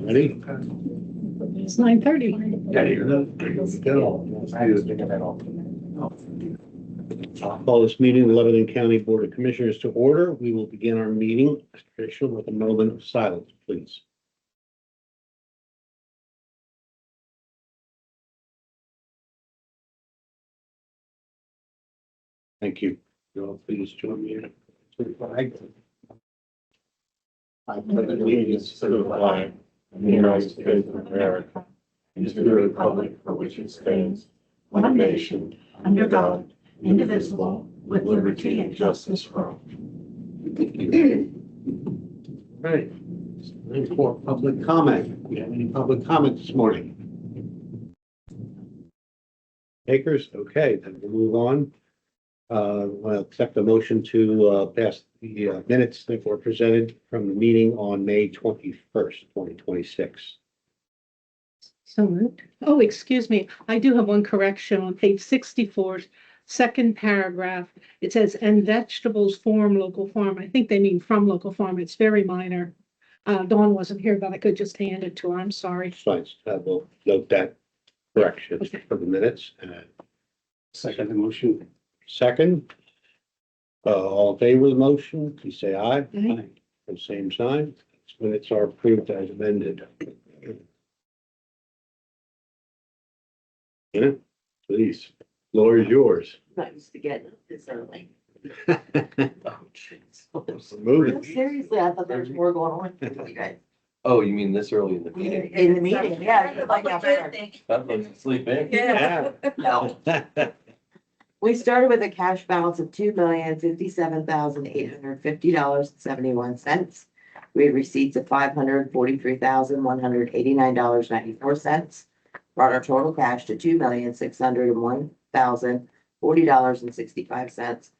Ready? It's 9:30. Yeah, you're not. There you go. I'll call this meeting, of the Lebanon County Board of Commissioners to order. We will begin our meeting as traditional with a moment of silence, please. Thank you. You all please join me in the flag. I pledge allegiance to the flag of the United States of America and to the republic for which it stands, one nation, under God, indivisible, with liberty and justice for all. Right. Time for public comment. Do you have any public comment this morning? Takers? Okay, then we'll move on. I'll accept a motion to pass the minutes that were presented from the meeting on May 21st, 2026. So moved. Oh, excuse me. I do have one correction on page 64, second paragraph. It says, and vegetables form local farm. I think they mean from local farm. It's very minor. Dawn wasn't here, but I could just hand it to her. I'm sorry. Fine, we'll note that correction Okay. for the minutes. Second the motion. Second, all in favor of the motion, please say aye. Aye. And same sign. Minutes are approved as amended. Yeah, please. Floor is yours. Not used to getting up this early. Oh, jeez. Move it. Seriously, I thought there was more going on with you guys. Oh, you mean this early in the meeting? In the meeting, yeah. It's like that better. That lets sleep in. Yeah. No, we started with a cash balance of $2,057,850.71. We had receipts of $543,189.94. Brought our total cash to $2,601,040.65.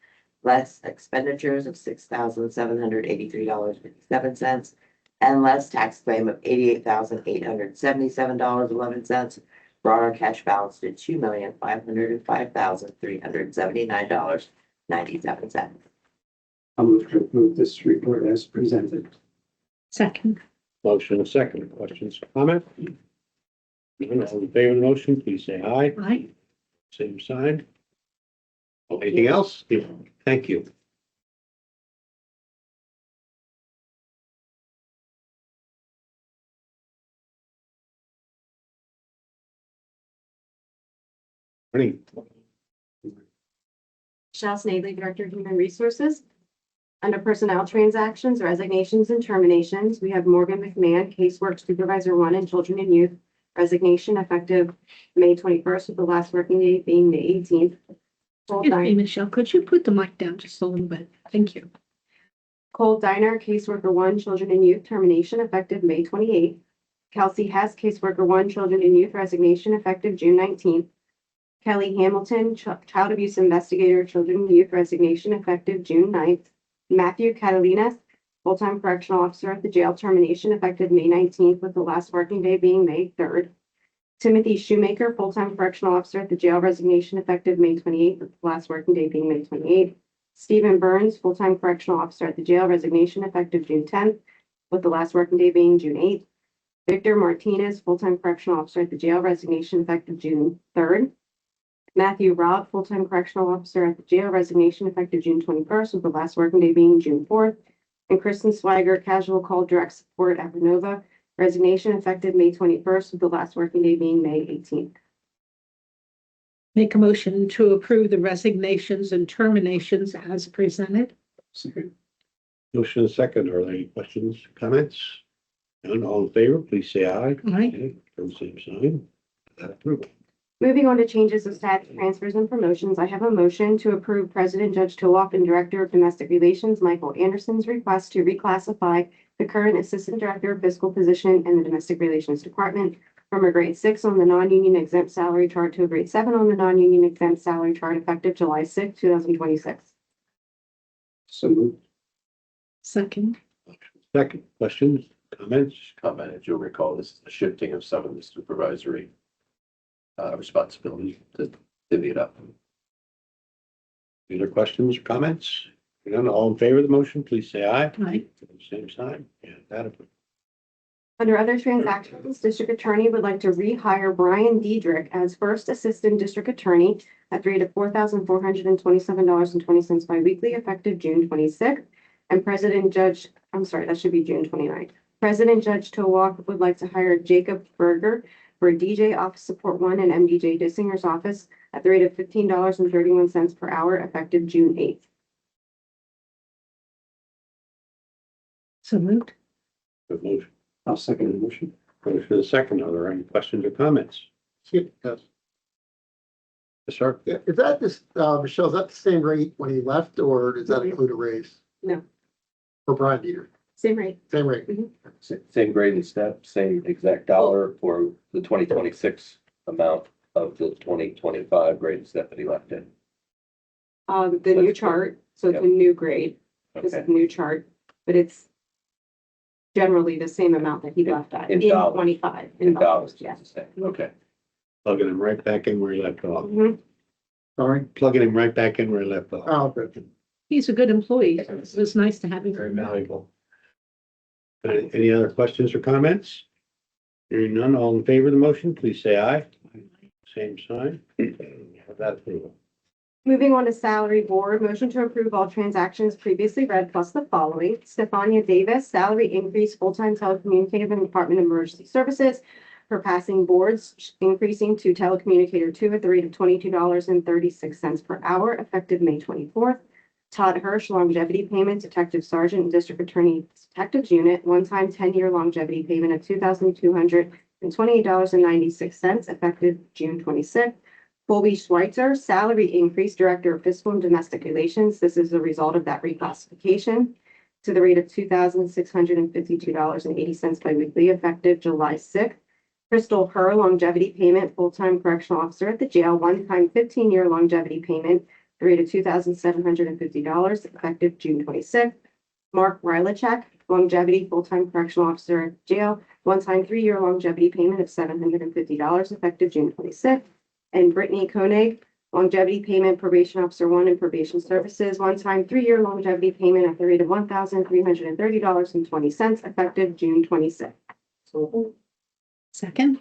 Less expenditures of $6,783.57. And less tax claim of $88,877.11. Brought our cash balance to $2,505,379.97. I'll move to approve this report as presented. Second. Motion and second. Questions, comment? None, all in favor of the motion, please say aye. Aye. Same sign. Anything else? Thank you. Morning. Michelle Snavely, Director of Human Resources. Under Personnel Transactions, Resignations, and Terminations, we have Morgan McMahon, Casework Supervisor 1 in Children and Youth, resignation effective May 21st, with the last working day being May 18th. Excuse me, Michelle, could you put the mic down just a little bit? Thank you. Cole Diner, Caseworker 1, Children and Youth, termination effective May 28th. Kelsey Hess, Caseworker 1, Children and Youth, resignation effective June 19th. Kelly Hamilton, Child Abuse Investigator, Children and Youth, resignation effective June 9th. Matthew Catalinas, full-time correctional officer at the jail, termination effective May 19th, with the last working day being May 3rd. Timothy Shoemaker, full-time correctional officer at the jail, resignation effective May 28th, with the last working day being May 28th. Stephen Burns, full-time correctional officer at the jail, resignation effective June 10th, with the last working day being June 8th. Victor Martinez, full-time correctional officer at the jail, resignation effective June 3rd. Matthew Robb, full-time correctional officer at the jail, resignation effective June 21st, with the last working day being June 4th. And Kristen Swiger, casual call direct support at Renova, resignation effective May 21st, with the last working day being May 18th. Make a motion to approve the resignations and terminations as presented. Second. Motion and second. Are there any questions, comments? None, all in favor, please say aye. Aye. Okay, from the same sign. That approval. Moving on to changes of status, transfers, and promotions, I have a motion to approve President Judge Towak and Director of Domestic Relations Michael Anderson's request to reclassify the current Assistant Director of Fiscal position in the Domestic Relations Department from a grade 6 on the non-union exempt salary chart to a grade 7 on the non-union exempt salary chart effective July 6, 2026. So moved. Second. Second, questions, comments? Comment, as you'll recall, this is the shifting of some of the supervisory responsibilities to divvy it up. Any other questions or comments? None, all in favor of the motion, please say aye. Aye. Same sign. Yeah, that approved. Under other transactions, District Attorney would like to rehire Brian Diedrich as First Assistant District Attorney at the rate of $4,427.20 biweekly, effective June 26th. And that should be June 29th. President Judge Towalk would like to hire Jacob Berger for DJ Office Support 1 and MDJ Dissinger's office at the rate of $15.31 per hour, effective June 8th. So moved. Good motion. I'll second the motion. Motion and a second. Are there any questions or comments? Yes. Yes, sir. Yeah, is that this, Michelle, is that the same rate when he left, or does that include a raise? No. For Brian Dieter, Same rate. same rate? Same grade and step, same exact dollar for the 2026 amount of the 2025 grade and step that he left in. The new chart, so it's a new grade. This is Okay. a new chart, but it's generally the same amount that he left at In in dollars. 25. In dollars, Yeah. it's the same. Okay. Plugging him right back in where he left off. Mhm. Sorry? Plugging him right back in where he left off. Oh, good. He's a good employee. It was nice to have him. Very valuable. Any other questions or comments? Hearing none, all in favor of the motion, please say aye. Same sign. Have that approval. Moving on to salary board, motion to approve all transactions previously read plus the following. Stephania Davis, salary increase, full-time telecommunicator in Department of Emergency Services for passing boards, increasing to telecommunicator 2 at the rate of $22.36 per hour, effective May 24th. Todd Hirsch, longevity payment, Detective Sergeant, District Attorney Detectives Unit, one-time 10-year longevity payment of $2,228.96, effective June 26th. Colby Schweitzer, salary increase, Director of Fiscal and Domestic Relations. This is a result of that reclassification to the rate of $2,652.80 biweekly, effective July 6th. Crystal Herr, longevity payment, full-time correctional officer at the jail, one-time 15-year longevity payment, the rate of $2,750, effective June 26th. Mark Rylachek, longevity, full-time correctional officer at jail, one-time 3-year longevity payment of $750, effective June 26th. And Brittany Koenig, longevity payment, probation officer 1 and probation services, one-time 3-year longevity payment at the rate of $1,330.20, effective June 26th. Second.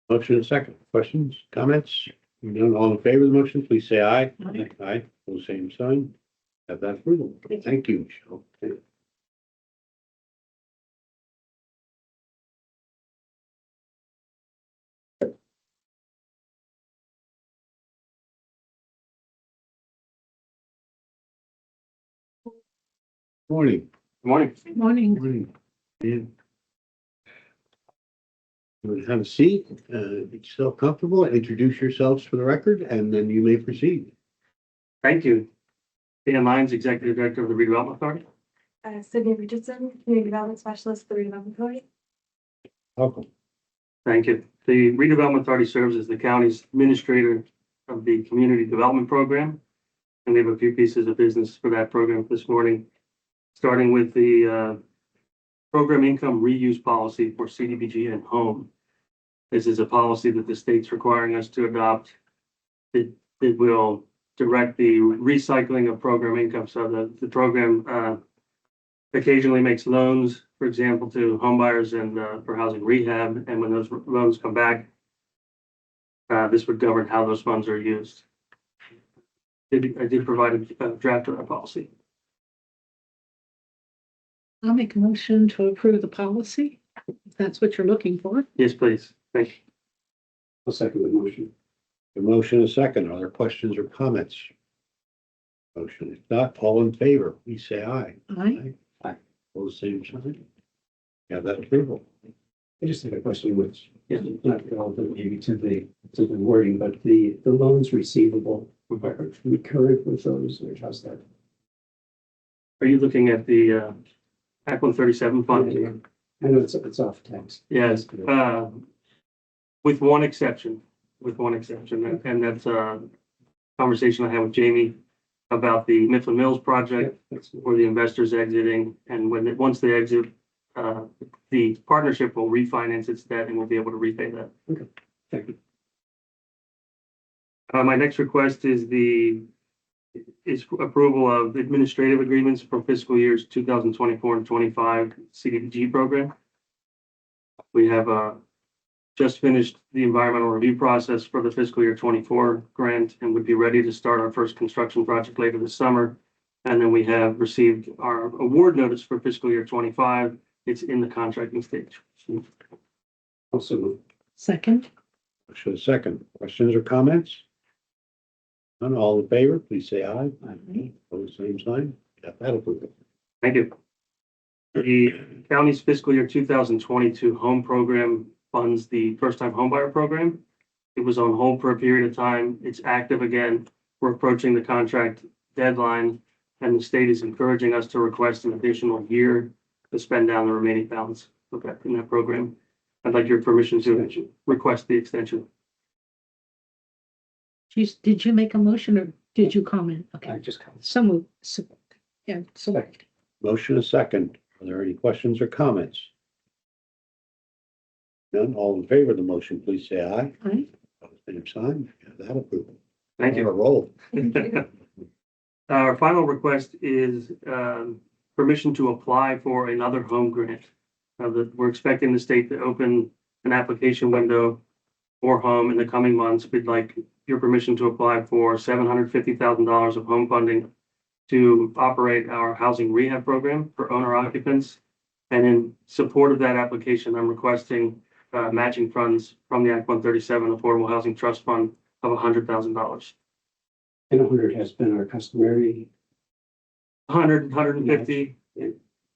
Motion and second. Questions, comments? Hearing none, all in favor of the motion, please say aye. Aye. Aye. Pose same sign. Have that approval. Thank you, Michelle. Morning. Morning. Morning. Morning. Dan. You want to have a seat, get yourself comfortable, introduce yourselves for the record, and then you may proceed. Thank you. Dan Lyons, Executive Director of the Redevelopment Authority. Sydney Richardson, Community Development Specialist, for the Redevelopment Authority. Welcome. Thank you. The Redevelopment Authority serves as the county's administrator of the Community Development Program. And we have a few pieces of business for that program this morning, starting with the program income reuse policy for CDBG and home. This is a policy that the state's requiring us to adopt. It will direct the recycling of program income, so the program occasionally makes loans, for example, to homebuyers and for housing rehab, and when those loans come back, this would govern how those funds are used. I did provide a draft of that policy. I'll make a motion to approve the policy, if that's what you're looking for. Yes, please. Thank you. I'll second the motion. The motion is second. Are there questions or comments? Motion, if not, all in favor, please say aye. Aye. Pose same sign. Have that approval. I just have a question which is not relevant maybe to the wording, but the loans receivable are we current with those, or how's that? Are you looking at the Act 137 fund? I know it's off tax. Yes, with one exception, and that's a conversation I had with Jamie about the Mifflin Mills project, where the investors exiting, and once they exit, the partnership will refinance its debt and we'll be able to repay that. Okay, thank you. My next request is approval of administrative agreements for fiscal years 2024 and 25 CDBG program. We have just finished the environmental review process for the fiscal year 24 grant and would be ready to start our first construction project later this summer. And then we have received our award notice for fiscal year 25. It's in the contracting stage. Also move. Second, Motion is second. Questions or comments? None, all in favor, please say aye. Aye. Opposed, same sign. Got that approved. Thank you. The county's fiscal year 2022 home program funds the first-time homebuyer program. It was on hold for a period of time. It's active again. We're approaching the contract deadline, and the state is encouraging us to request an additional year to spend down the remaining balance of that in that program. I'd like your permission to request the extension. did you make a motion or did you comment? I Okay, just come. so moved. Yeah, so moved. Motion is second. Are there any questions or comments? None, all in favor of the motion, please say aye. Aye. Opposed, same sign. Got that approved. Thank On a you. roll. Our final request is permission to apply for another home grant. That we're expecting the state to open an application window for home in the coming months. We'd like your permission to apply for $750,000 of home funding to operate our housing rehab program for owner occupants. And in support of that application, I'm requesting matching funds from the Act 137 Affordable Housing Trust Fund of $100,000. And 100 has been our customary. 150 Yeah.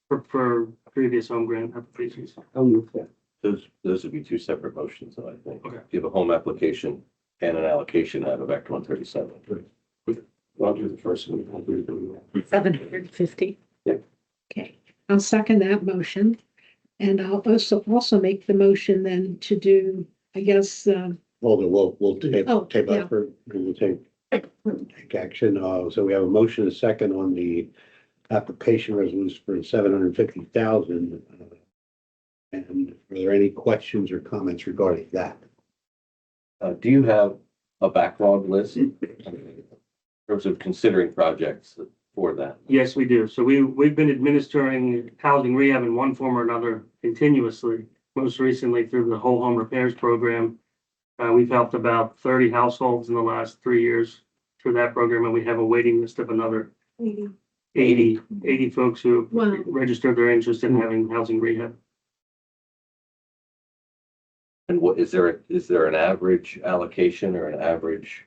for previous home grant applications. I'll move that. Those would be two separate motions, though, I think. Okay. You have a home application and an allocation out of Act 137. Well, I'll do the first one. I'll do the. 750. Yeah. Okay, I'll second that motion. And I'll also make the motion then to do, I guess, We'll take, Oh, take yeah. up for, we'll take action. So we have a motion, a second on the application resolution for 750,000. And are there any questions or comments regarding that? Do you have a backlog list in terms of considering projects for that? Yes, we do. So we've been administering housing rehab in one form or another continuously, most recently through the whole home repairs program. We've helped about 30 households in the last 3 years through that program, and we have a waiting list of another 80 folks who Wow. have registered their interest in having housing rehab. And what, is there an average allocation or an average?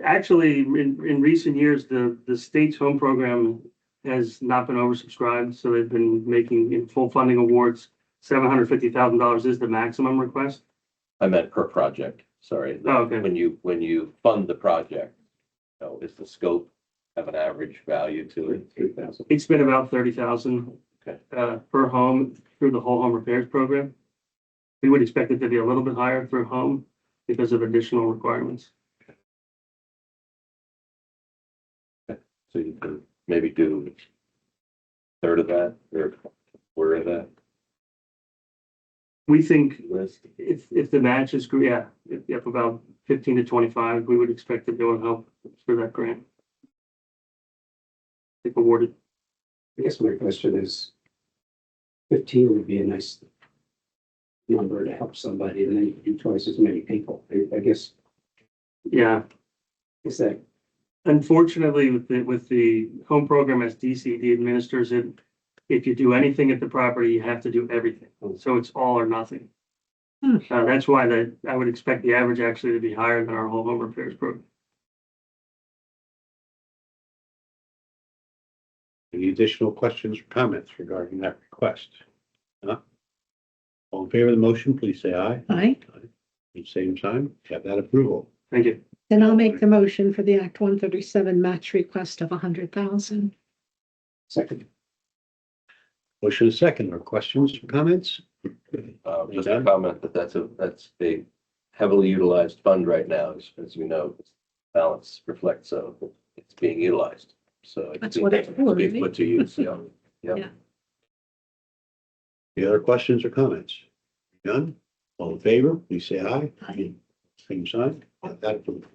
Actually, in recent years, the state's home program has not been oversubscribed, so they've been making in full funding awards. $750,000 is the maximum request. I meant per project, sorry. Oh, okay. When you fund the project, is the scope have an average value to it? 3,000. It's been about 30,000 Okay. per home through the whole home repairs program. We would expect it to be a little bit higher for home because of additional requirements. So you could maybe do a third of that or quarter of that We think list? if the match is, yeah, if about 15 to 25, we would expect to be able to help for that grant. If awarded. I guess my question is, 15 would be a nice number to help somebody, and then you do twice as many people. I guess, Yeah, is that, unfortunately, with the home program as DCD administers it, if you do anything at the property, you have to do everything. So it's all or nothing. Hmm. That's why I would expect the average actually to be higher than our whole home repairs program. Any additional questions or comments regarding that request? Huh? All in favor of the motion, please say aye. Aye. At the same time, have that approval. Thank you. Then I'll make the motion for the Act 137 match request of 100,000. second, Motion is second. Or questions or comments? Just a comment that that's a heavily utilized fund right now, as you know, balance reflects, so it's being utilized. So That's what it's for, being right? put to use, yeah. Yeah. Any other questions or comments? None? All in favor, please say aye. Aye. Same sign. Have that approved.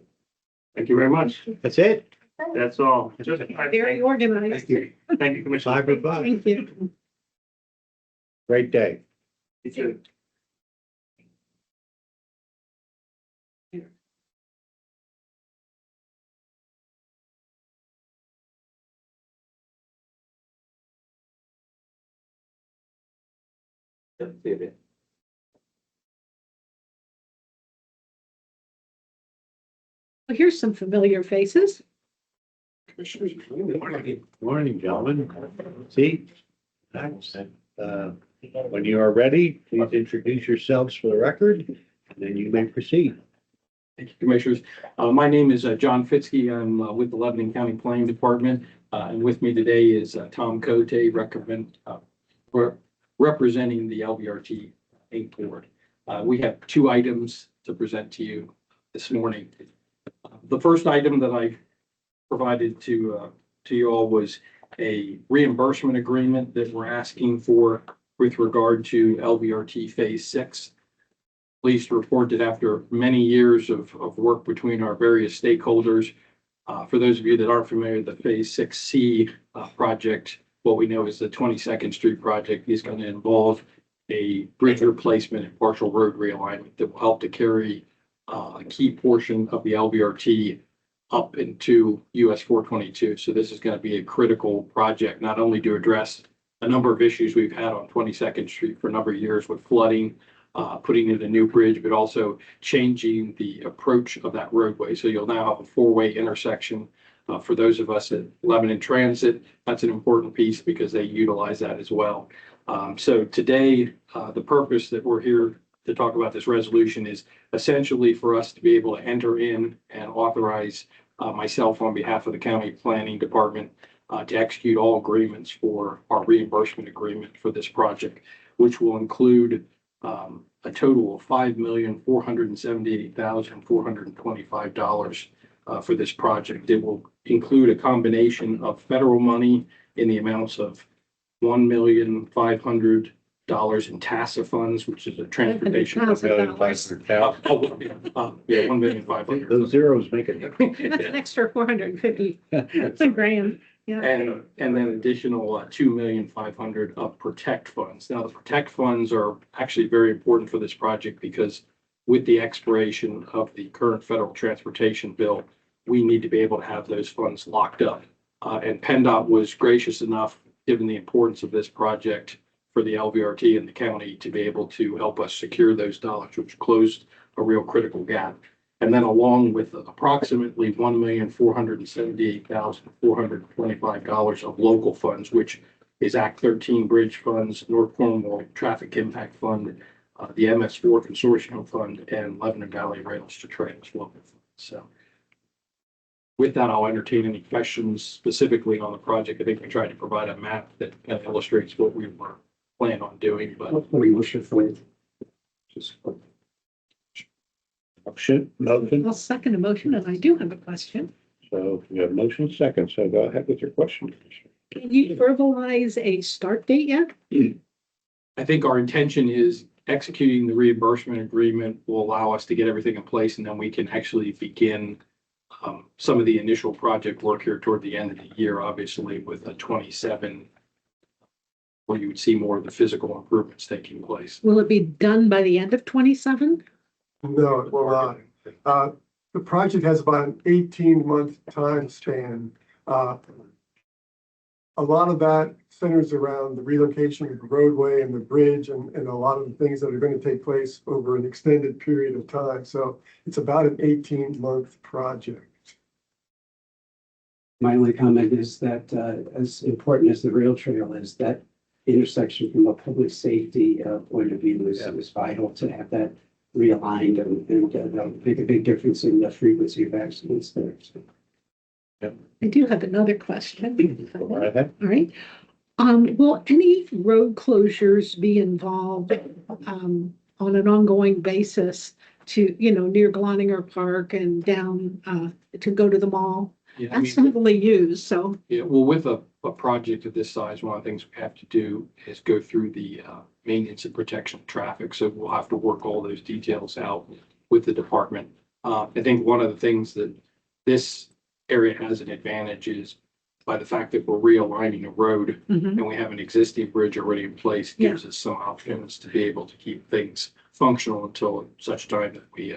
Thank you very much. That's it. That's all. Very organized. Thank you, Commissioner. 5 to 5. Thank you. Great day. You too. Well, here's some familiar faces. Commissioners, morning, gentlemen. See? When you are ready, please introduce yourselves for the record, and then you may proceed. Thank you, Commissioners. My name is John Fitzke. I'm with the Lebanon County Planning Department. And with me today is Tom Cote, representing the LVRT Inc. Board. We have two items to present to you this morning. The first item that I provided to you all was a reimbursement agreement that we're asking for with regard to LVRT Phase 6. Pleased to report that after many years of work between our various stakeholders, for those of you that aren't familiar, the Phase 6C project, what we know is the 22nd Street project, is going to involve a bridge replacement and partial road realignment that will help to carry a key portion of the LVRT up into US 422. So this is going to be a critical project, not only to address a number of issues we've had on 22nd Street for a number of years with flooding, putting in a new bridge, but also changing the approach of that roadway. So you'll now have a four-way intersection. For those of us at Lebanon Transit, that's an important piece because they utilize that as well. So today, the purpose that we're here to talk about this resolution is essentially for us to be able to enter in and authorize myself on behalf of the County Planning Department to execute all agreements for our reimbursement agreement for this project, which will include a total of $5,478,425 for this project. It will include a combination of federal money in the amounts of $1,500,000 in TASA funds, which is a transportation. Yeah, $1,500,000. Those zeros make it. That's an extra 450. That's a grand. Yeah. And then additional $2,500,000 of protect funds. Now, the protect funds are actually very important for this project because with the expiration of the current federal transportation bill, we need to be able to have those funds locked up. And PennDOT was gracious enough, given the importance of this project for the LVRT and the county, to be able to help us secure those dollars, which closed a real critical gap. And then along with approximately $1,478,425 of local funds, which is Act 13 Bridge Funds, North Cornwall Traffic Impact Fund, the MS4 Consortium Fund, and Lebanon Valley Rails to Trails local funds. So with that, I'll entertain any questions specifically on the project. I think we tried to provide a map that kind of illustrates what we were planning on doing, but What we wish for. Just Motion. I'll second a motion, and I do have a question. So we have motion second, so go ahead with your question. Can you verbalize a start date yet? I think our intention is executing the reimbursement agreement will allow us to get everything in place, and then we can actually begin some of the initial project work here toward the end of the year, obviously with a 27, where you would see more of the physical improvements taking place. Will it be done by the end of 27? No, it will not. The project has about an 18-month time span. A lot of that centers around the relocation of the roadway and the bridge and a lot of the things that are going to take place over an extended period of time. So it's about an 18-month project. My only comment is that as important as the rail trail is, that intersection from a public safety point of view is vital to have that realigned and that'll make a big difference in the frequency of accidents there. So. I do have another question. Go right ahead. All right. Will any road closures be involved on an ongoing basis to, near Gloninger Park and down to go to the mall? Yeah, That's heavily used, so. Yeah, well, with a project of this size, one of the things we have to do is go through the maintenance and protection of traffic. So we'll have to work all those details out with the department. I think one of the things that this area has an advantage is by the fact that we're realigning a road Mhm. and we have an existing bridge already in place, gives us some options to be able to keep things functional until such time that we,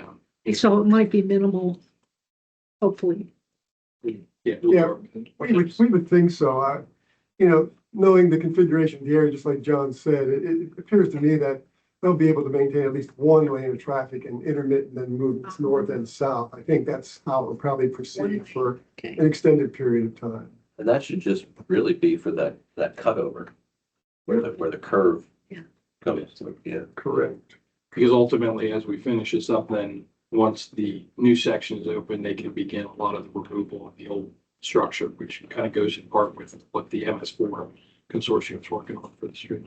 So it might be minimal, hopefully. yeah. Yeah. We would think so. Knowing the configuration of the area, just like John said, it appears to me that they'll be able to maintain at least one lane of traffic and intermittent and movements north and south. I think that's how we'll probably proceed for Okay. an extended period of time. And that should just really be for that cutover where the curve Yeah. comes to, yeah. Correct. Because ultimately, as we finish this up, then once the new section is open, they can begin a lot of the removal of the old structure, which kind of goes in part with what the MS4 consortium is working on for the street.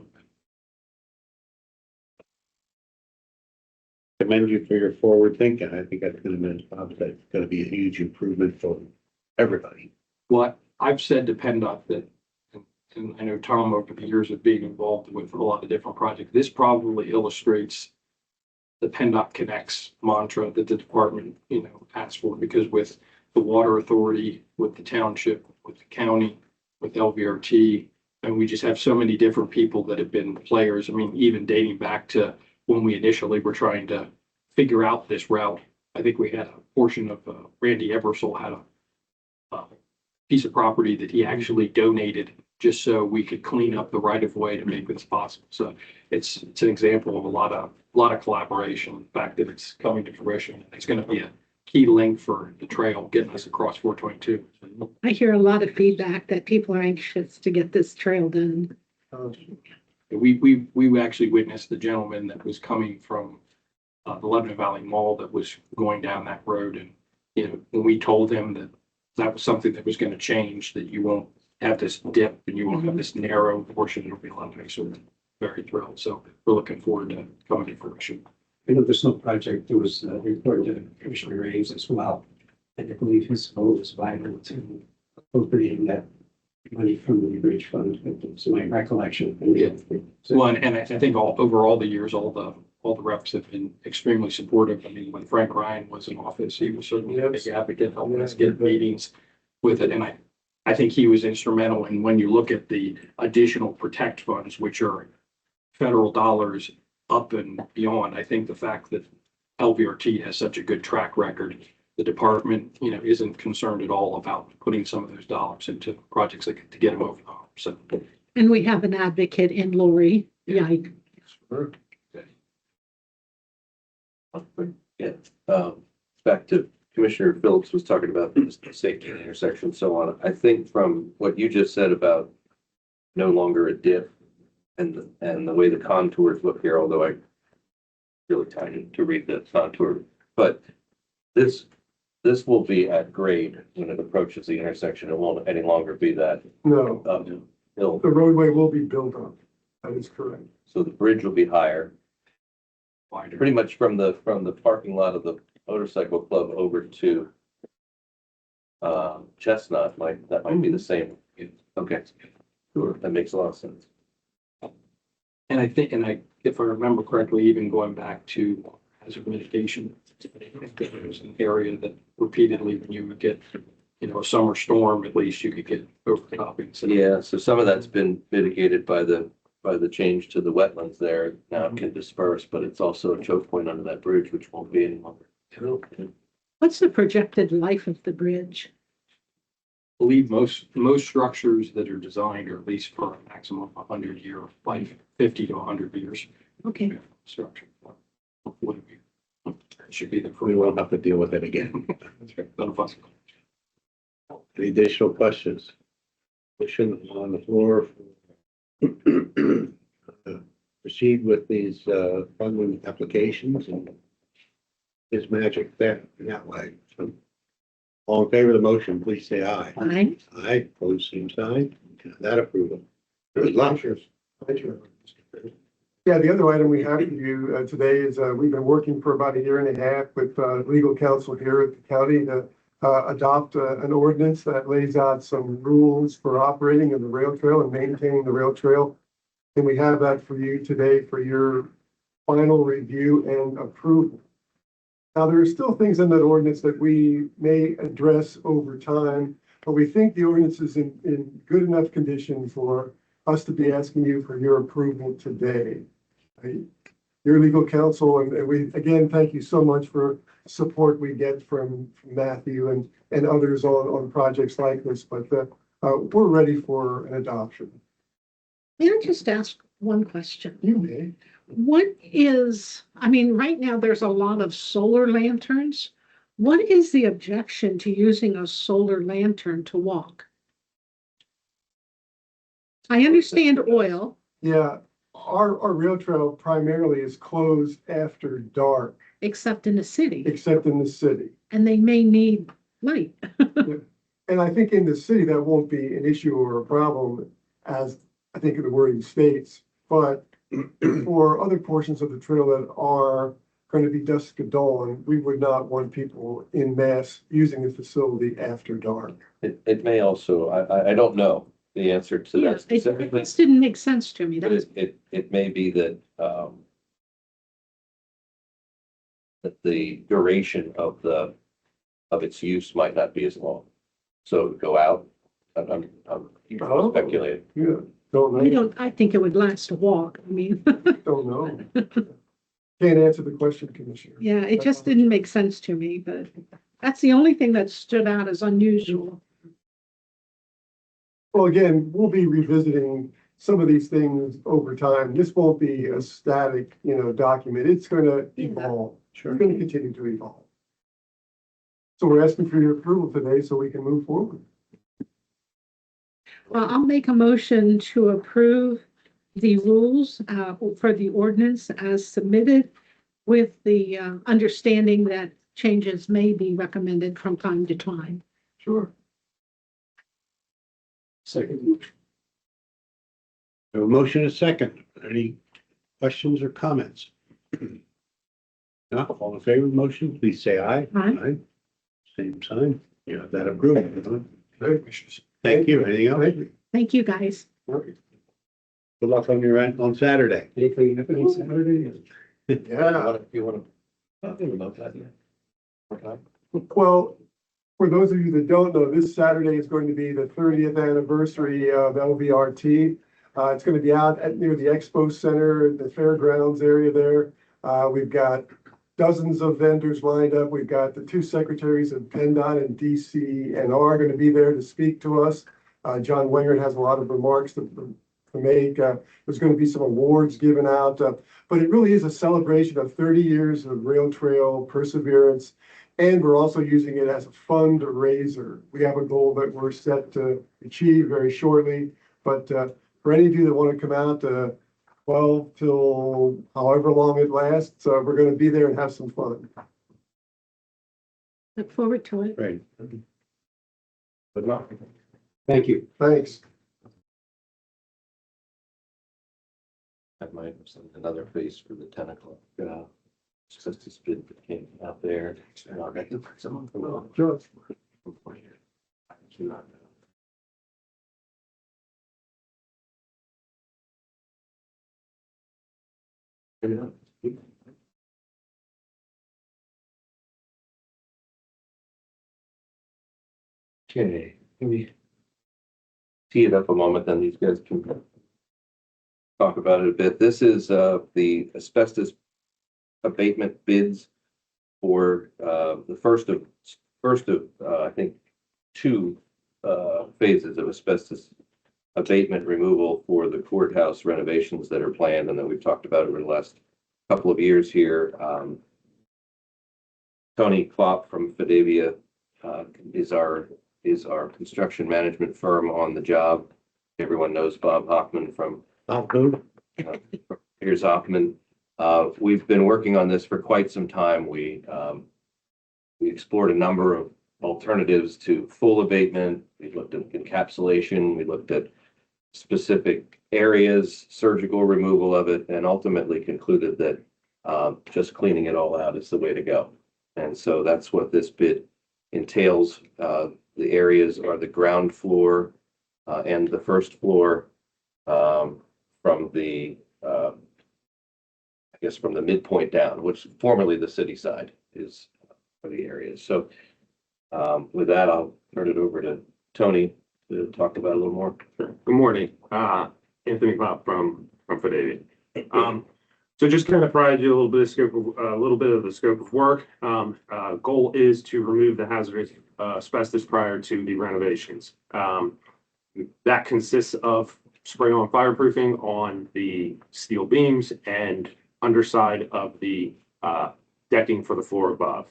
Commend you for your forward thinking. I think that's gonna be a huge improvement for everybody. What I've said to PennDOT that, and I know Tom over the years of being involved with a lot of different projects, this probably illustrates the PennDOT Connects mantra that the department, asks for, because with the water authority, with the township, with the county, with LVRT, and we just have so many different people that have been players. I mean, even dating back to when we initially were trying to figure out this route. I think we had a portion of Randy Ebersol had a piece of property that he actually donated just so we could clean up the right of way to make this possible. So it's an example of a lot of collaboration. The fact that it's coming to fruition, it's going to be a key link for the trail getting us across 422. I hear a lot of feedback that people are anxious to get this trail done. We actually witnessed the gentleman that was coming from the Lebanon Valley Mall that was going down that road. And, when we told him that that was something that was going to change, that you won't have this dip and you won't have this narrow portion, it'll be a lot nicer. Very thrilled. So we're looking forward to coming to fruition. I know this whole project, there was a report to Commissioner Graves as well. And I believe his vote was vital to appropriating that money from the bridge fund. It's my recollection. Yeah. Well, and I think over all the years, all the reps have been extremely supportive. I mean, when Frank Ryan was in office, he was certainly a big advocate, helping us get meetings with it. And I think he was instrumental in when you look at the additional protect funds, which are federal dollars up and beyond. I think the fact that LVRT has such a good track record, the department, isn't concerned at all about putting some of those dollars into projects to get them over the hump. So, And we have an advocate in Lori. Yike. Yeah, back to Commissioner Phillips was talking about the safety and intersection and so on. I think from what you just said about no longer a dip and the way the contours look here, although I really tiny to read the contour, but this will be at grade when it approaches the intersection. It won't any longer be that No, hill. the roadway will be built up. That is correct. So the bridge will be higher. wider. Pretty much from the parking lot of the motorcycle club over to Chestnut, that might be the same. Okay, sure, that makes a lot of sense. And I think, if I remember correctly, even going back to hazard mitigation, there was an area that repeatedly, when you would get, a summer storm, at least you could get overtopping. So Yeah, so some of that's been mitigated by the change to the wetlands there. Now it can disperse, but it's also a choke point under that bridge, which won't be any longer. What's the projected life of the bridge? I believe most structures that are designed are at least for a maximum of 100-year life, 50 to 100 years. Okay. Structure. Hopefully, it should be there for We won't have to deal with it again. That's right. None of us. Any additional questions? Motion on the floor. Proceed with these funding applications and his magic that way. So, all in favor of the motion, please say aye. Aye. Aye, pose same sign. That approval. Good luck. Thank you. Yeah, the other item we have for you today is we've been working for about a year and a half with legal counsel here at the county to adopt an ordinance that lays out some rules for operating of the rail trail and maintaining the rail trail. And we have that for you today for your final review and approval. Now, there are still things in that ordinance that we may address over time. but we think the ordinance is in good enough condition for us to be asking you for your approval today. Your legal counsel, and we, again, thank you so much for support we get from Matthew and others on projects like this, but we're ready for an adoption. May I just ask one question? You may. What is, I mean, right now there's a lot of solar lanterns. What is the objection to using a solar lantern to walk? I understand oil. Yeah, our rail trail primarily is closed after dark, Except in the city, except in the city. and they may need light. And I think in the city, that won't be an issue or a problem, as I think the wording states. But for other portions of the trail that are going to be dusk to dawn, we would not want people in mass using the facility after dark. It may also, I don't know the answer to Yeah, that it specifically, just didn't make sense to me. but That's, it may be that, that the duration of its use might not be as long. So go out, I'm Oh. speculating. Yeah, don't I know, don't, I think it would last a walk. I mean, don't know. Can't answer the question, Commissioner. yeah, it just didn't make sense to me, but that's the only thing that stood out as unusual. Well, again, we'll be revisiting some of these things over time. This won't be a static, document. It's going to evolve. It's going to continue to evolve. So we're asking for your approval today so we can move forward. Well, I'll make a motion to approve the rules for the ordinance as submitted with the understanding that changes may be recommended from time to time. Sure. Second. A motion is second. Any questions or comments? Not all in favor of the motion, please say aye. Aye. Same sign. You have that approved. Thank Thank you. Anything else? you. Thank you, guys. Good luck on your end on Saturday. Anything happening Saturday? Yeah. You want to think about that? Okay. Well, for those of you that don't know, this Saturday is going to be the 30th anniversary of LVRT. It's going to be out near the Expo Center, the fairgrounds area there. We've got dozens of vendors lined up. We've got the two secretaries of PennDOT and DCNR going to be there to speak to us. John Wingert has a lot of remarks to make. There's going to be some awards given out, but it really is a celebration of 30 years of rail trail perseverance. And we're also using it as a fundraiser. We have a goal that we're set to achieve very shortly. But for any of you that want to come out 12 till however long it lasts, we're going to be there and have some fun. Look forward to it. Great. Good luck. Thank you. Thanks. I might have sent another face for the 10 o'clock. Just this bid that came out there. And I'll get to someone from Sure. Okay, can we tee it up a moment, then these guys can talk about it a bit. This is the asbestos abatement bids for the first of I think two phases of asbestos abatement removal for the courthouse renovations that are planned and that we've talked about over the last couple of years here. Tony Klopp from Fidavia is our construction management firm on the job. Everyone knows Bob Hoffman from Here's Hoffman. We've been working on this for quite some time. We explored a number of alternatives to full abatement. We looked at encapsulation. We looked at specific areas, surgical removal of it, and ultimately concluded that just cleaning it all out is the way to go. And so that's what this bid entails. The areas are the ground floor and the first floor from the I guess from the midpoint down, which formerly the city side is for the areas. So with that, I'll turn it over to Tony to talk about it a little more. Good morning, Anthony Pop from Fidavia. So just kind of provide you a little bit of the scope of work. Goal is to remove the hazardous asbestos prior to the renovations. That consists of spray on fireproofing on the steel beams and underside of the decking for the floor above.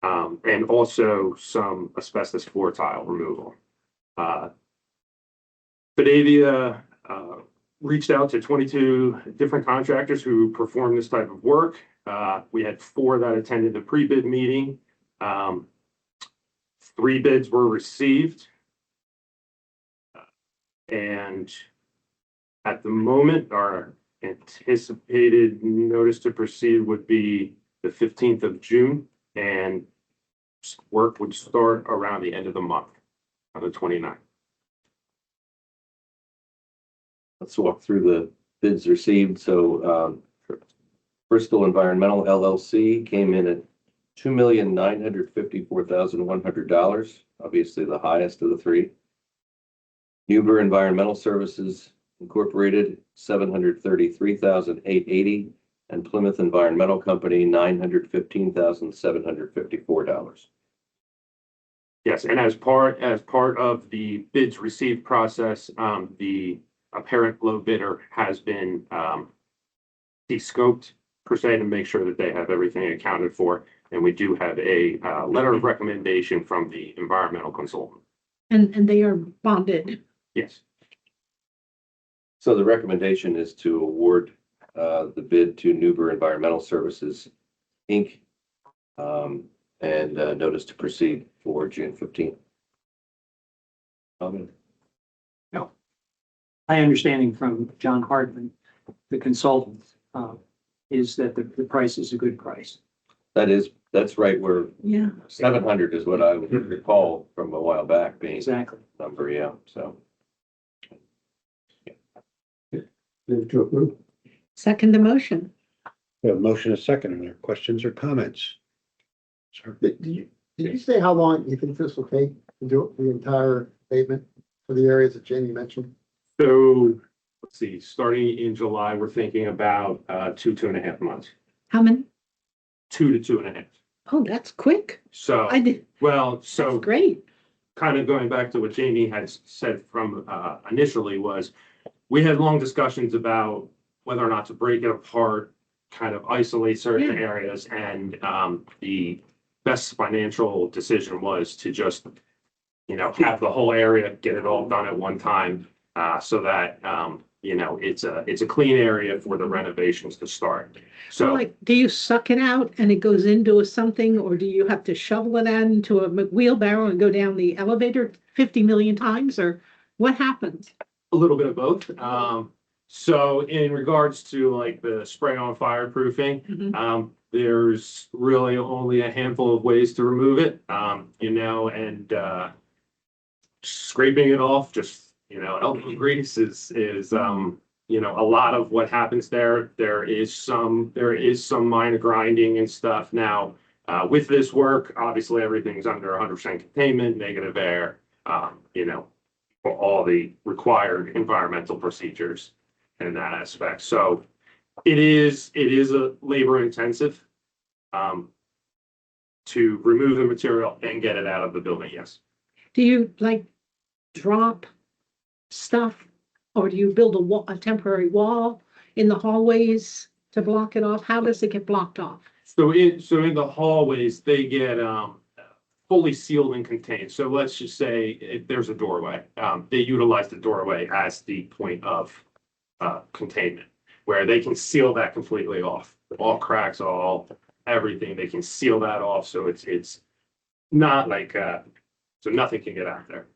And also some asbestos floor tile removal. Fidavia reached out to 22 different contractors who perform this type of work. We had 4 that attended the pre-bid meeting. 3 bids were received. And at the moment, our anticipated notice to proceed would be the 15th of June, and work would start around the end of the month, on the 29th. Let's walk through the bids received. So Bristol Environmental LLC came in at $2,954,100, obviously the highest of the 3. Huber Environmental Services Incorporated, $733,880, and Plymouth Environmental Company, $915,754. Yes, and as part of the bids received process, the apparent low bidder has been de-scoped per se to make sure that they have everything accounted for. And we do have a letter of recommendation from the environmental consultant. And they are bonded. Yes. So the recommendation is to award the bid to Huber Environmental Services, Inc., and notice to proceed for June 15th. My understanding from John Hartman, the consultant, is that the price is a good price. That's right where Yeah. 700 is what I would recall from a while back being Exactly. number, yeah, so. Move to approve. Second the motion. We have a motion and a second. Are there questions or comments? Sir? Did you say how long you think this will take to do the entire pavement for the areas that Jamie mentioned? So let's see, starting in July, we're thinking about 2.5 months. How many? 2 to 2.5. Oh, that's quick. So, I did. well, so That's great. kind of going back to what Jamie had said from initially was, we had long discussions about whether or not to break it apart, kind of isolate certain Yeah. areas, and the best financial decision was to just, have the whole area, get it all done at one time, so that it's a clean area for the renovations to start. So So like, do you suck it out and it goes into a something, or do you have to shovel it out into a wheelbarrow and go down the elevator 50 million times, or what happens? a little bit of both. So in regards to like the spray on fireproofing, Mhm. there's really only a handful of ways to remove it, and scraping it off, just, elbow grease is a lot of what happens there. There is some minor grinding and stuff. Now, with this work, obviously everything's under 100% containment, negative air, for all the required environmental procedures in that aspect. So it is a labor intensive to remove the material and get it out of the building. Yes. Do you like drop stuff, or do you build a temporary wall in the hallways to block it off? How does it get blocked off? So in the hallways, they get fully sealed and contained. So let's just say if there's a doorway, they utilize the doorway as the point of containment, where they can seal that completely off. All cracks, everything, they can seal that off. So it's not like so nothing can get out there.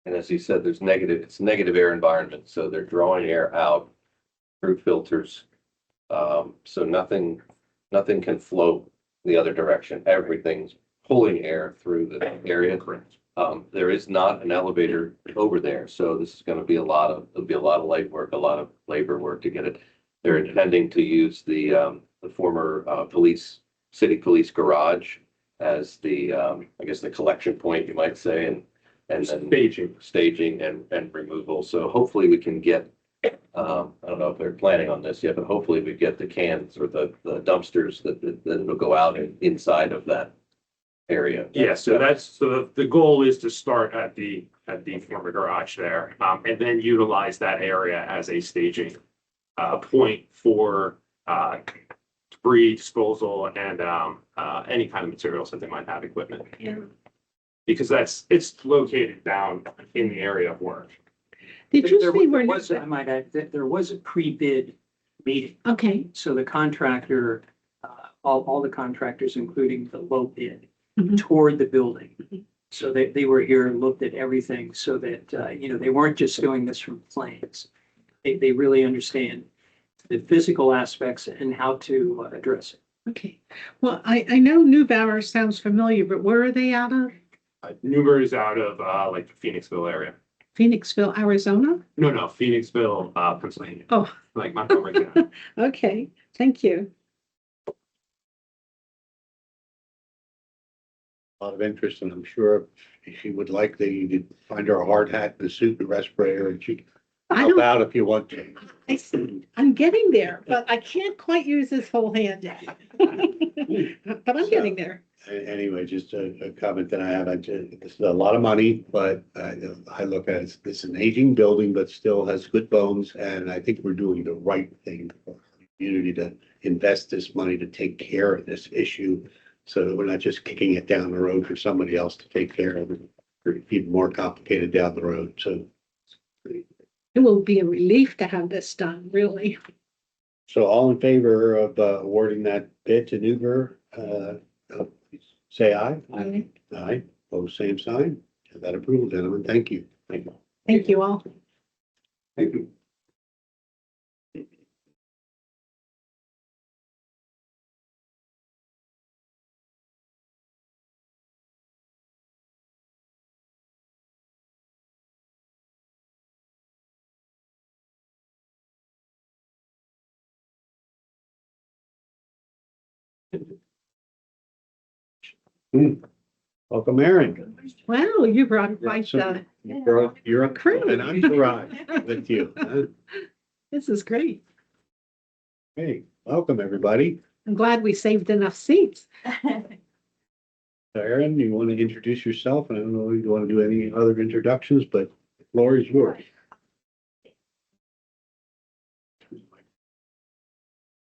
And as you said, it's a negative air environment, so they're drawing air out through filters. So nothing can flow the other direction. Everything's pulling air through the area. Correct. There is not an elevator over there, so this is going to be there'll be a lot of light work, a lot of labor work to get it. They're intending to use the former city police garage as the I guess the collection point, you might say, and then Staging. staging and removal. So hopefully we can get, I don't know if they're planning on this yet, but hopefully we get the cans or the dumpsters that will go out inside of that area. Yeah, so the goal is to start at the former garage there, and then utilize that area as a staging point for debris disposal and any kind of materials that they might have equipment. Yeah. Because it's located down in the area of work. Did you There see where? was, I might add, that there was a pre-bid meeting. Okay, So the contractor, all the contractors, including the low bid, Mhm. toured the building. Mhm. So they were here and looked at everything so that, they weren't just doing this from plans. They really understand the physical aspects and how to address it. okay. Well, I know Neubauer sounds familiar, but where are they out of? Newburgh is out of like the Phoenixville area. Phoenixville, Arizona? No, Phoenixville, Pennsylvania. Oh. Like Montgomery County. Okay, thank you. A lot of interest, and I'm sure if she would like, you could find her a hard hat, and a suit, and respirator, and she can I help don't, out if you want to. I'm getting there, but I can't quite use this whole hand yet. But I'm getting there. Anyway, just a comment that I have, this is a lot of money, but I look at it, it's an aging building, but still has good bones, and I think we're doing the right thing for the community to invest this money to take care of this issue, so that we're not just kicking it down the road for somebody else to take care of it, or even more complicated down the road, so. It will be a relief to have this done, really. So all in favor of awarding that bid to Newburgh, say aye. Aye. Aye, pose same sign. Have that approval, gentlemen. Thank you. Thank you. Thank you all. Thank you. Welcome, Aaron. Wow, you brought quite the, You're a Crew. and I'm arrived with you. Huh? this is great. Hey, welcome, everybody. I'm glad we saved enough seats. Aaron, you want to introduce yourself? I don't know if you want to do any other introductions, but the floor is yours.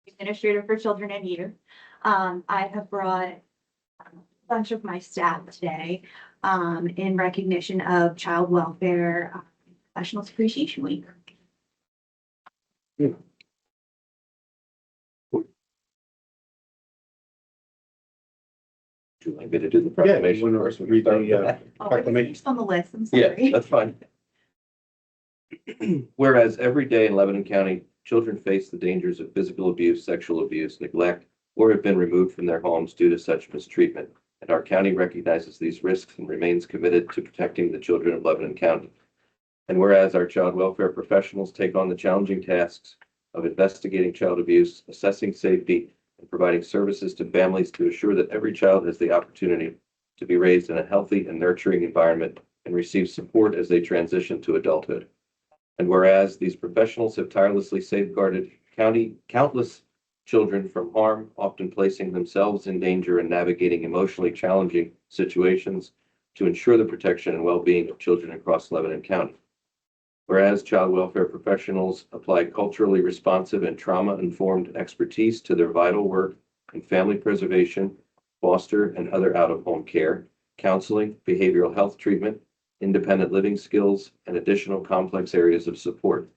Administrator for Children and Youth. I have brought a bunch of my staff today in recognition of Child Welfare Professionals Appreciation Week. Would you like me to do the Yeah, you proclamation want first? to read the Oh, proclamation? it's on the list, I'm Yeah, sorry. that's fine. Whereas every day in Lebanon County, children face the dangers of physical abuse, sexual abuse, neglect, or have been removed from their homes due to such mistreatment. And our county recognizes these risks and remains committed to protecting the children of Lebanon County. And whereas our child welfare professionals take on the challenging tasks of investigating child abuse, assessing safety, and providing services to families to assure that every child has the opportunity to be raised in a healthy and nurturing environment and receive support as they transition to adulthood. And whereas these professionals have tirelessly safeguarded countless children from harm, often placing themselves in danger and navigating emotionally challenging situations to ensure the protection and well-being of children across Lebanon County. Whereas child welfare professionals apply culturally responsive and trauma-informed expertise to their vital work in family preservation, foster and other out-of-home care, counseling, behavioral health treatment, independent living skills, and additional complex areas of support.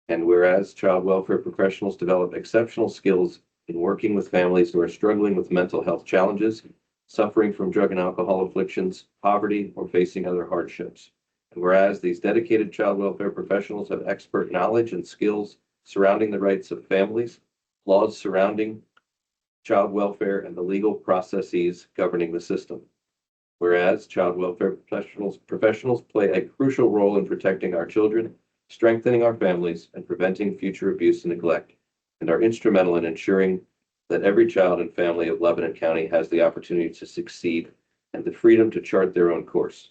And whereas child welfare professionals develop exceptional skills in working with families who are struggling with mental health challenges, suffering from drug and alcohol afflictions, poverty, or facing other hardships. And whereas these dedicated child welfare professionals have expert knowledge and skills surrounding the rights of families, laws surrounding child welfare, and the legal processes governing the system. Whereas child welfare professionals play a crucial role in protecting our children, strengthening our families, and preventing future abuse and neglect, and are instrumental in ensuring that every child and family of Lebanon County has the opportunity to succeed and the freedom to chart their own course.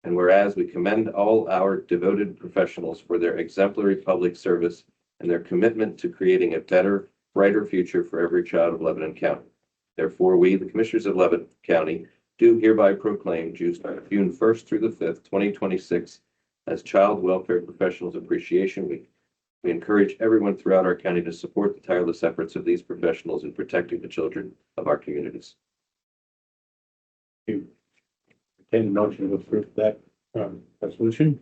And whereas we commend all our devoted professionals for their exemplary public service and their commitment to creating a better, brighter future for every child of Lebanon County. Therefore, we, the Commissioners of Lebanon County, do hereby proclaim June 1st through the 5th, 2026 as Child Welfare Professionals Appreciation Week. We encourage everyone throughout our county to support the tireless efforts of these professionals in protecting the children of our communities. Entertain a motion to approve that resolution.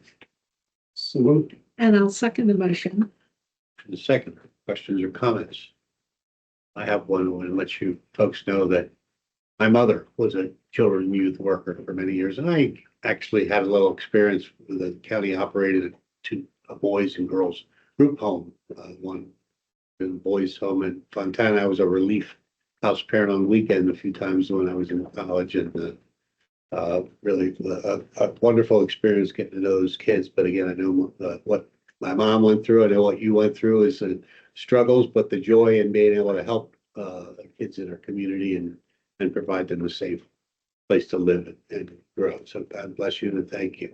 So moved. And I'll second the motion. The second, questions or comments? I have one. I want to let you folks know that my mother was a children and youth worker for many years, and I actually had a little experience with the county operated two boys and girls group home. One in the boys' home in Fontana. I was a relief house parent on the weekend a few times when I was in college, and really a wonderful experience getting to know those kids. But again, I know what my mom went through. I know what you went through is the struggles, but the joy in being able to help kids in our community and provide them a safe place to live and grow. So God bless you and thank you.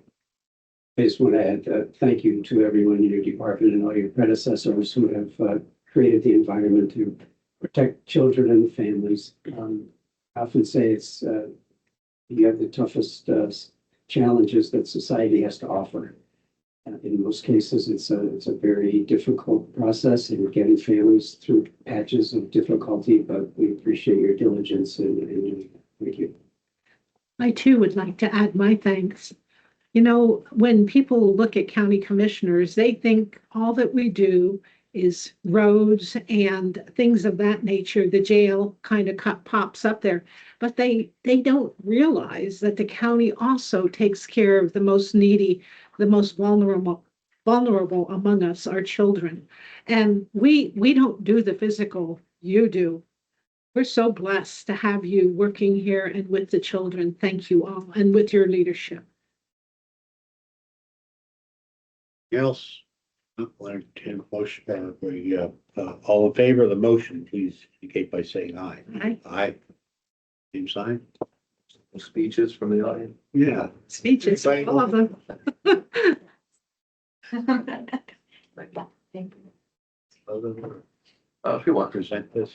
I just want to add, thank you to everyone in your department and all your predecessors who have created the environment to protect children and families. I often say it's you have the toughest challenges that society has to offer. In most cases, it's a very difficult process in getting families through patches of difficulty, but we appreciate your diligence and thank you. I too would like to add my thanks. You know, when people look at county commissioners, they think all that we do is roads and things of that nature. The jail kind of pops up there, but they don't realize that the county also takes care of the most needy, the most vulnerable among us, our children. And we don't do the physical, you do. We're so blessed to have you working here and with the children. Thank you all, and with your leadership. Else? Motion, all in favor of the motion, please indicate by saying aye. Aye. Aye. Same sign? Speeches from the audience? Yeah. Speeches, all of them. If you want to Present this.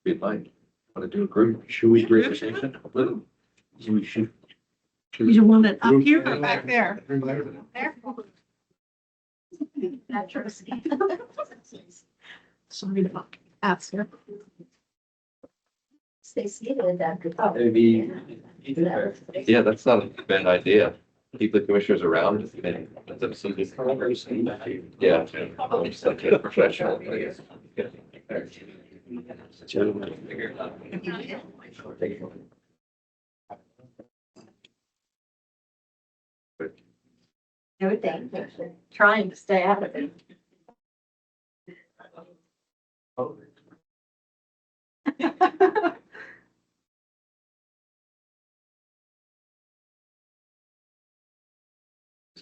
be like, want to do a group Should we presentation? We should. You want it up here or back there? Sorry to ask her. Stay seated after. Maybe. Yeah, that's not a bad idea. Keep the commissioners around and let them see this. Yeah. Just like a professional. No, thank you. Trying to stay out of it.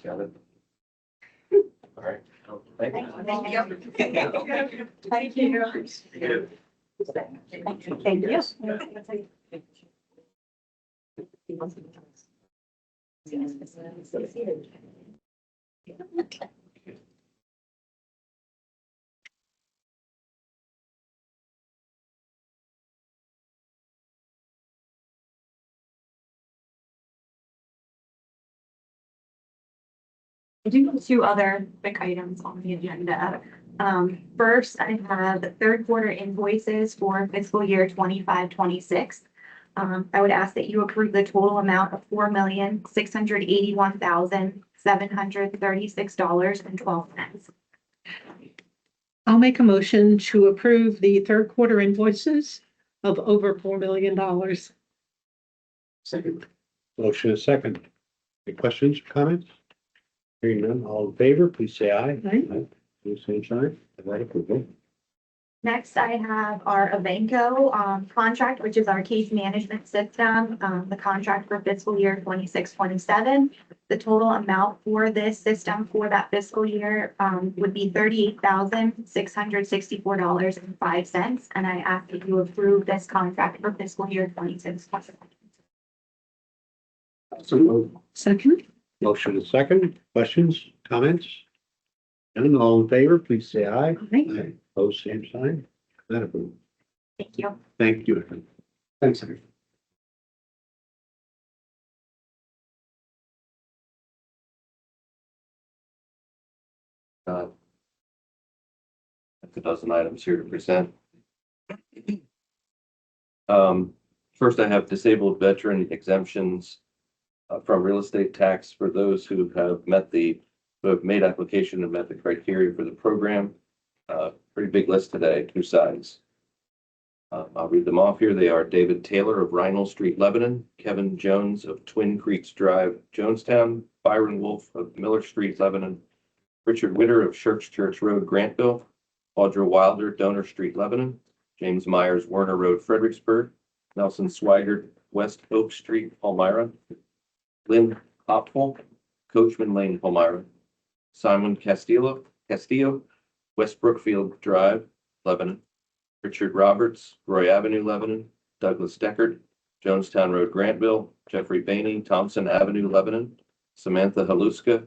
Got it. All right. Thank you. Thank you. Thank you. Thank you. I do have two other quick items on the agenda. First, I have the third quarter invoices for fiscal year 25-26. I would ask that you approve the total amount of $4,681,736.12. I'll make a motion to approve the third quarter invoices of over $4 million. Second. Motion is second. Any questions or comments? Hearing none, all in favor, please say aye. Aye. Same sign. Right approval. Next, I have our Avenco contract, which is our case management system, the contract for fiscal year 26-27. The total amount for this system for that fiscal year would be $38,664.05. And I ask that you approve this contract for fiscal year 26-27. So moved. Second, Motion is second. Questions, comments? None, all in favor, please say aye. Aye. Opposed, same sign. That approved. Thank you. Thank you. Evan. Thanks, everyone. That's a dozen items here to present. First, I have disabled veteran exemptions from real estate tax for those who have who have made application and met the criteria for the program. Pretty big list today, 2 sides. I'll read them off here. They are David Taylor of Rhinal Street, Lebanon, Kevin Jones of Twin Creeks Drive, Jonestown, Byron Wolf of Miller Street, Lebanon, Richard Witter of Church Road, Grantville, Audra Wilder, Donor Street, Lebanon, James Myers, Werner Road, Fredericksburg, Nelson Swigert, West Oak Street, Palmyra, Lynn Hopful, Coachman Lane, Palmyra, Simon Castillo, West Brookfield Drive, Lebanon, Richard Roberts, Roy Avenue, Lebanon, Douglas Deckard, Jonestown Road, Grantville, Jeffrey Bainey, Thompson Avenue, Lebanon, Samantha Haluska,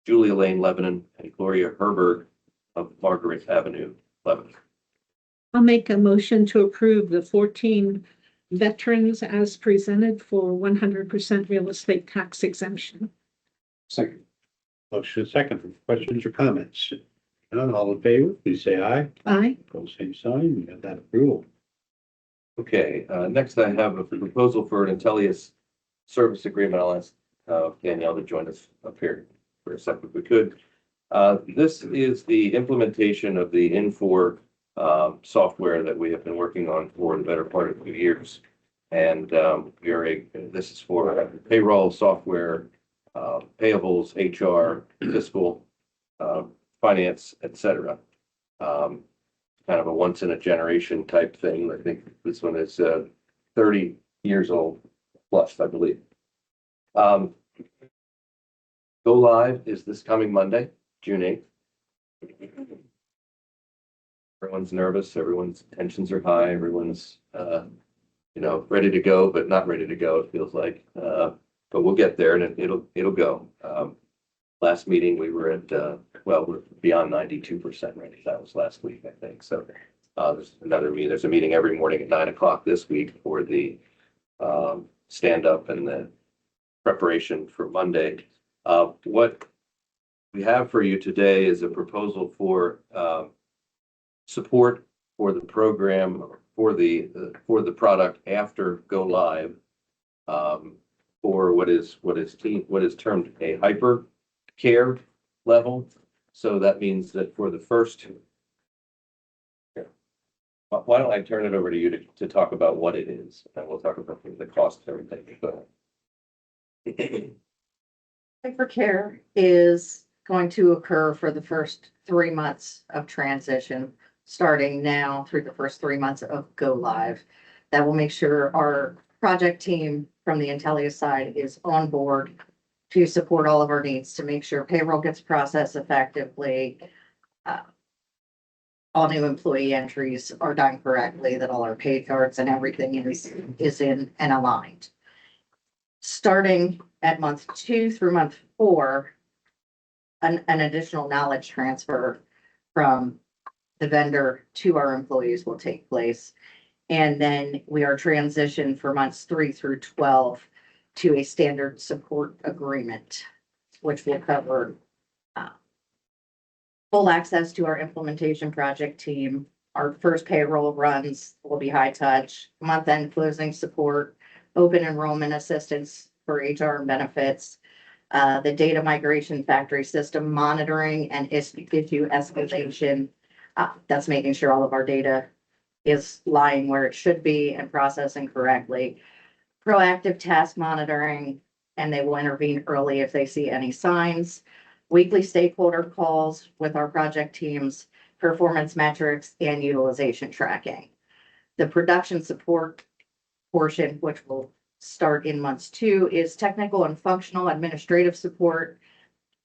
Julia Lane, Lebanon, and Gloria Herberg of Margaret Avenue, Lebanon. I'll make a motion to approve the 14 veterans as presented for 100% real estate tax exemption. Second. Motion is second. Questions or comments? None, all in favor, please say aye. Aye. Opposed, same sign. We got that approval. Okay, next I have a proposal for an Intellius service agreement. I'll ask Danielle to join us up here for a second if we could. This is the implementation of the Infor software that we have been working on for the better part of 2 years. And this is for payroll software, payables, HR, fiscal, finance, etc. Kind of a once in a generation type thing. I think this one is 30 years old plus, I believe. Go live is this coming Monday, June 8th. Everyone's nervous, everyone's tensions are high, everyone's ready to go, but not ready to go, it feels like. But we'll get there and it'll go. Last meeting, we were at, we're beyond 92% ready. That was last week, I think. So there's another meeting. There's a meeting every morning at 9 o'clock this week for the stand up and the preparation for Monday. What we have for you today is a proposal for support for the program for the product after go live for what is termed a hyper care level. So that means that for the first, why don't I turn it over to you to talk about what it is, and we'll talk about the cost and everything. Hypercare is going to occur for the first 3 months of transition, starting now through the first 3 months of go live. That will make sure our project team from the Intellius side is on board to support all of our needs, to make sure payroll gets processed effectively. All new employee entries are done correctly, that all our pay cards and everything is in and aligned. Starting at month 2 through month 4, an additional knowledge transfer from the vendor to our employees will take place. And then we are transitioned for months 3 through 12 to a standard support agreement, which will cover full access to our implementation project team. Our first payroll runs will be high touch, month-end closing support, open enrollment assistance for HR and benefits, the data migration factory system monitoring and issue escalation. That's making sure all of our data is lying where it should be and processing correctly. Proactive task monitoring, and they will intervene early if they see any signs. Weekly stakeholder calls with our project teams, performance metrics, and utilization tracking. The production support portion, which will start in months 2, is technical and functional administrative support,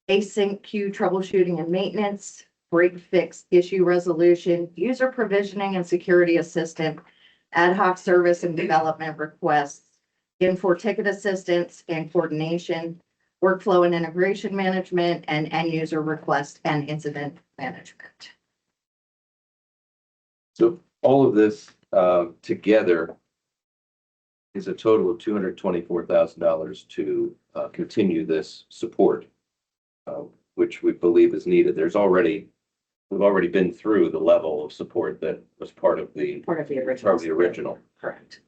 async queue troubleshooting and maintenance, break fix issue resolution, user provisioning and security assistant, ad hoc service and development requests, Infor ticket assistance and coordination, workflow and integration management, and end user request and incident management. So all of this together is a total of $224,000 to continue this support, which we believe is needed. We've already been through the level of support that was part of the original. Correct.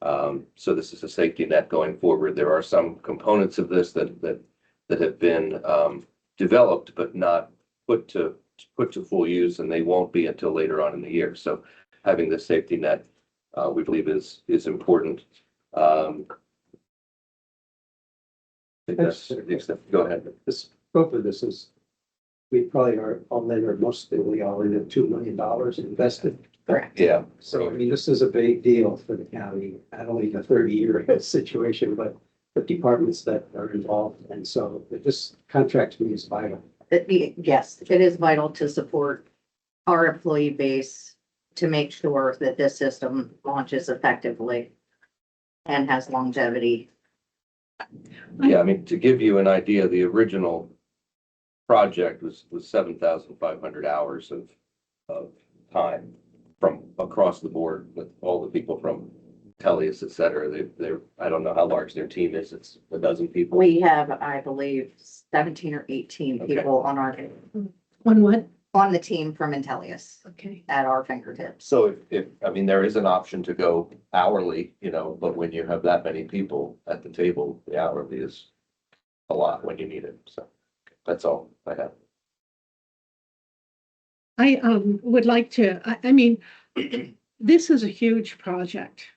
So this is a safety net going forward. There are some components of this that have been developed but not put to full use, and they won't be until later on in the year. So having this safety net, we believe is important. I think that's the extent. Go ahead. The scope of this is, we probably are all in, or mostly all in, at $2 million invested. Correct. Yeah. So, I mean, this is a big deal for the county, not only the 30-year situation, but the departments that are involved. And so this contract to me is vital. Yes, it is vital to support our employee base to make sure that this system launches effectively and has longevity. Yeah, I mean, to give you an idea, the original project was 7,500 hours of time from across the board with all the people from Tellius, et cetera. They're, I don't know how large their team is. It's a dozen people. We have, I believe, 17 or 18 Okay. people on On what? on the team from Intellius Okay. at our fingertips. So if, I mean, there is an option to go hourly, but when you have that many people at the table, the hourly is a lot when you need it. So that's all I have. I would like to, I mean, this is a huge project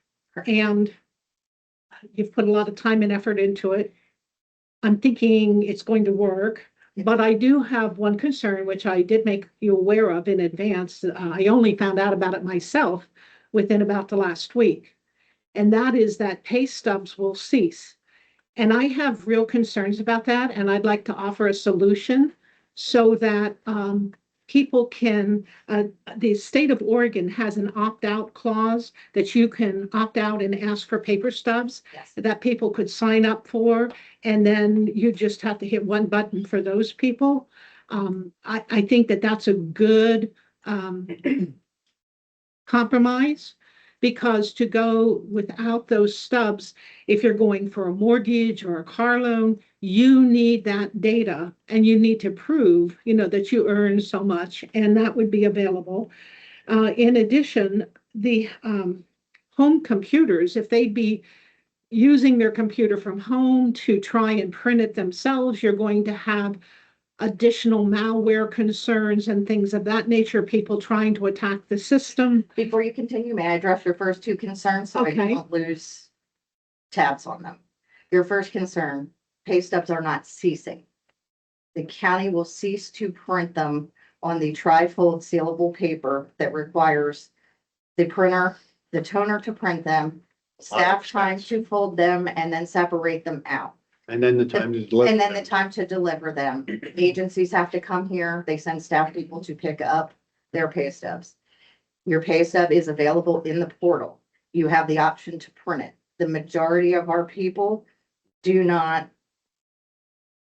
and you've put a lot of time and effort into it. I'm thinking it's going to work, but I do have one concern, which I did make you aware of in advance. I only found out about it myself within about the last week. And that is that pay stubs will cease. And I have real concerns about that. And I'd like to offer a solution so that people can, the state of Oregon has an opt-out clause that you can opt out and ask for paper stubs Yes. that people could sign up for. And then you just have to hit one button for those people. I think that that's a good compromise, because to go without those stubs, if you're going for a mortgage or a car loan, you need that data and you need to prove, that you earn so much, and that would be available. In addition, the home computers, if they'd be using their computer from home to try and print it themselves, you're going to have additional malware concerns and things of that nature, people trying to attack the system. Before you continue, may I address your first two concerns so I Okay. don't lose tabs on them? Your first concern, pay stubs are not ceasing. The county will cease to print them on the tri-fold sealable paper that requires the printer, the toner to print them, staff time to fold them, and then separate them out. And then the time to deliver. And then the time to deliver them. Agencies have to come here. They send staff people to pick up their pay stubs. Your pay stub is available in the portal. You have the option to print it. The majority of our people do not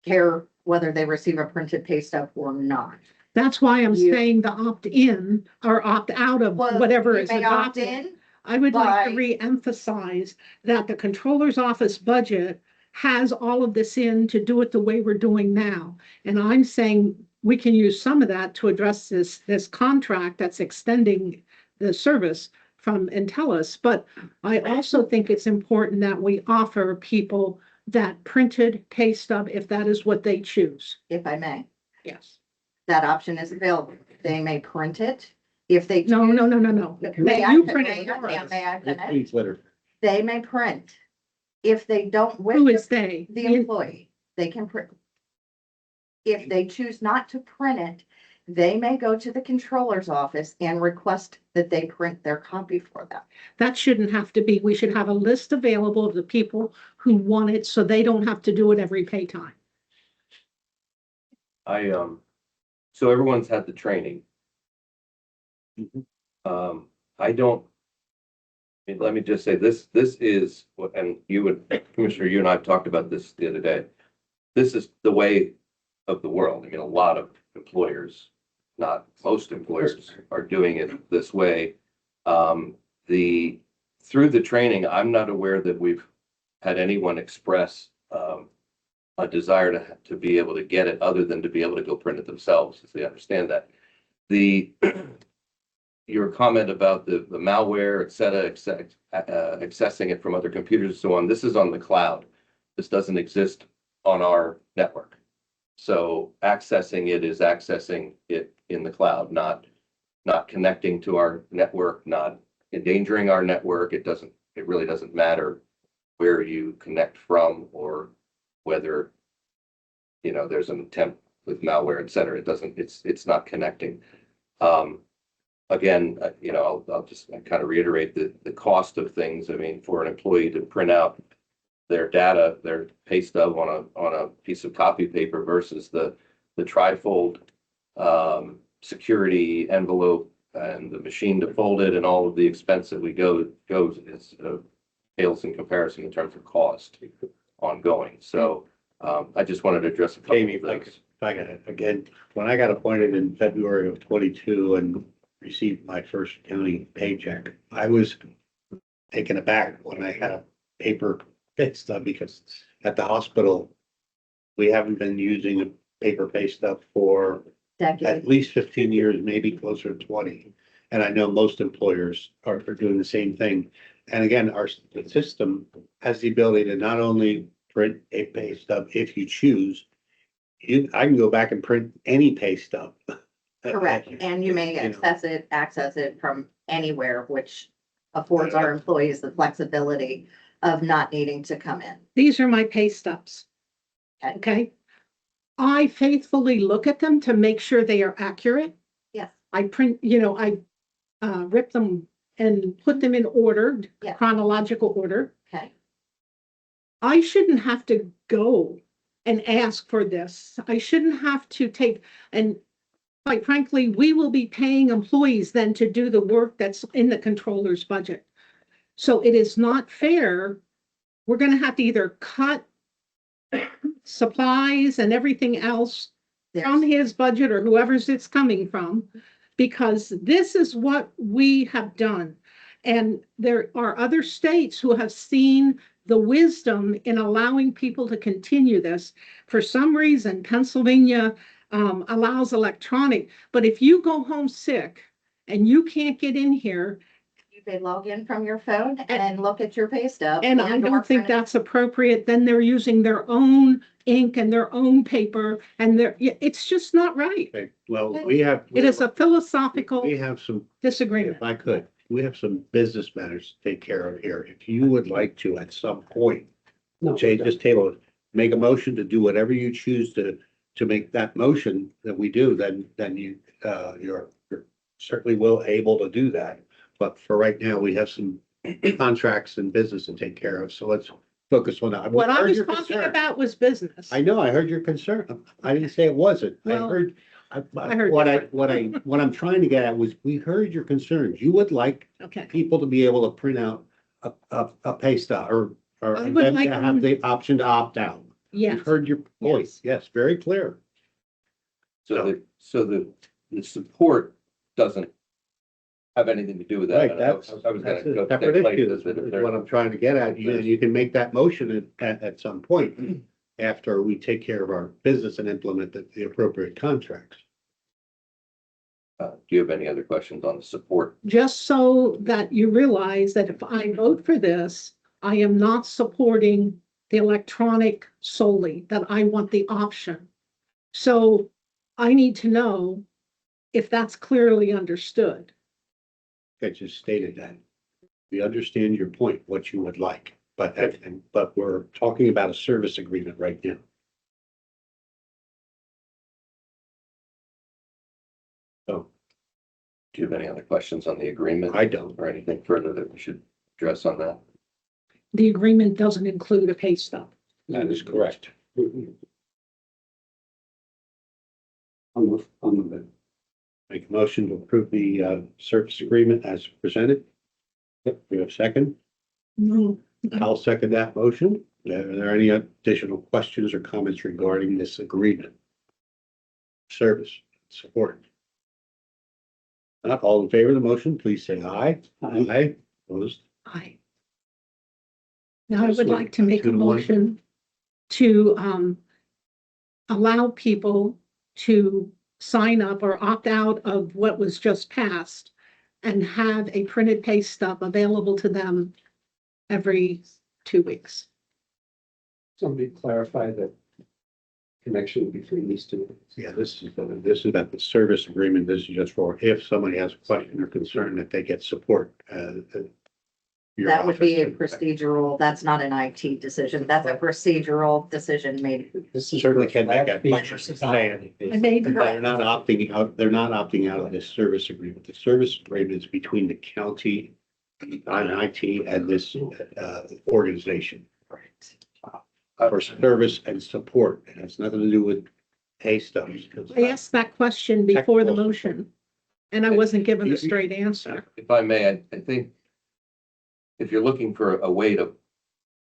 care whether they receive a printed pay stub or not. That's why I'm You- saying the opt-in or opt-out of Well, whatever you is may opt adopted. in. I would like to by- re-emphasize that the controller's office budget has all of this in to do it the way we're doing now. And I'm saying we can use some of that to address this contract that's extending the service from Intellis. But I also think it's important that we offer people that printed pay stub if that is what they choose. If I may, Yes. that option is available. They may print it if they. No. choose- May I, You may print I, it may yours. I finish? Please let her. They may print. If they don't wish. Who to is they? The employee, they can print. If they choose not to print it, they may go to the controller's office and request that they print their copy for them. That shouldn't have to be. We should have a list available of the people who want it so they don't have to do it every pay time. So everyone's had the training. I don't. Let me just say this is, and Commissioner, you and I have talked about this the other day. this is the way of the world. I mean, a lot of employers, not most employers, are doing it this way. Through the training, I'm not aware that we've had anyone express a desire to be able to get it other than to be able to go print it themselves, as they understand that. Your comment about the malware, et cetera, accessing it from other computers and so on, this is on the cloud. This doesn't exist on our network. So accessing it is accessing it in the cloud, not connecting to our network, not endangering our network. It really doesn't matter where you connect from or whether, there's an attempt with malware, et cetera. It's not connecting. Again, I'll just kind of reiterate the cost of things. I mean, for an employee to print out their data, their pay stub on a piece of copy paper versus the trifold security envelope and the machine to fold it and all of the expense that goes is pales in comparison in terms of cost ongoing. So I just wanted to address a couple Jamie, of things. if I got it again, when I got appointed in February of 22 and received my first county paycheck, I was taken aback when I had a paper pay stub because at the hospital, we haven't been using a paper pay stub for Decade. at least 15 years, maybe closer to 20. And I know most employers are doing the same thing. And again, our system has the ability to not only print a pay stub if you choose, I can go back and print any pay stub. Correct, and you may access it from anywhere, which affords our employees the flexibility of not needing to come in. These are my pay stubs. Okay. Okay? I faithfully look at them to make sure they are accurate. Yes. I print, I rip them and put them in order, Yeah. chronological order. Okay. I shouldn't have to go and ask for this. I shouldn't have to and quite frankly, we will be paying employees then to do the work that's in the controller's budget. So it is not fair. We're going to have to either cut supplies and everything else from his budget or whoever's it's coming from, because this is what we have done. And there are other states who have seen the wisdom in allowing people to continue this. For some reason, Pennsylvania allows electronic, but if you go home sick and you can't get in here, You can log in from your phone and look at your pay stub. and I don't think that's appropriate, then they're using their own ink and their own paper, and it's just not right. Okay, well, It is a philosophical we have some, disagreement. if I could, we have some business matters to take care of here. If you would like to, at some point, No, change this table, make a motion to do whatever you choose to make that motion that we do, then you're certainly able to do that. But for right now, we have some contracts and business to take care of, so let's focus on that. What I heard was your talking concern. about was business. I know, I heard your concern. I didn't say it wasn't. I Well, heard, I heard what I'm trying to get at was, we heard your concerns. You would like Okay. people to be able to print out a pay stub or I them would to like have the option to opt out. Yes. We've heard your voice. Yes, very clear. So the support doesn't have anything to do with that. Right, I that's was gonna a go separate take place issue, as the is what I'm trying to get at. You can make that motion at some point after we take care of our business and implement the appropriate contracts. Do you have any other questions on the support? Just so that you realize that if I vote for this, I am not supporting the electronic solely, that I want the option. So I need to know if that's clearly understood. I just stated that. We understand your point, what you would like, but we're talking about a service agreement right now. So Do you have any other questions on the agreement? I don't. Or anything further that we should address on that? The agreement doesn't include a pay stub. That is correct. On the, Make a motion to approve the service agreement as presented. Yep, we have a second. No. I'll second that motion. Are there any additional questions or comments regarding this agreement? Service, support. Not all in favor of the motion, please say aye. Aye. Opposed? Aye. Now I would like to make a motion to allow people to sign up or opt out of what was just passed and have a printed pay stub available to them every 2 weeks. Somebody clarify the connection between these two. Yeah, this is about the service agreement. This is just for if somebody has a question or concern that they get support. Your That would be a office. procedural, that's not an IT decision. That's a procedural decision made. This is Certainly can make that feature motion. society. I made They're not opting out, they're not opting out of this service agreement. The service agreement is between the county and IT and this organization for service and support. It has nothing to do with pay stubs. I asked that question before the motion, and I wasn't given a straight answer. If I may, I think if you're looking for a way to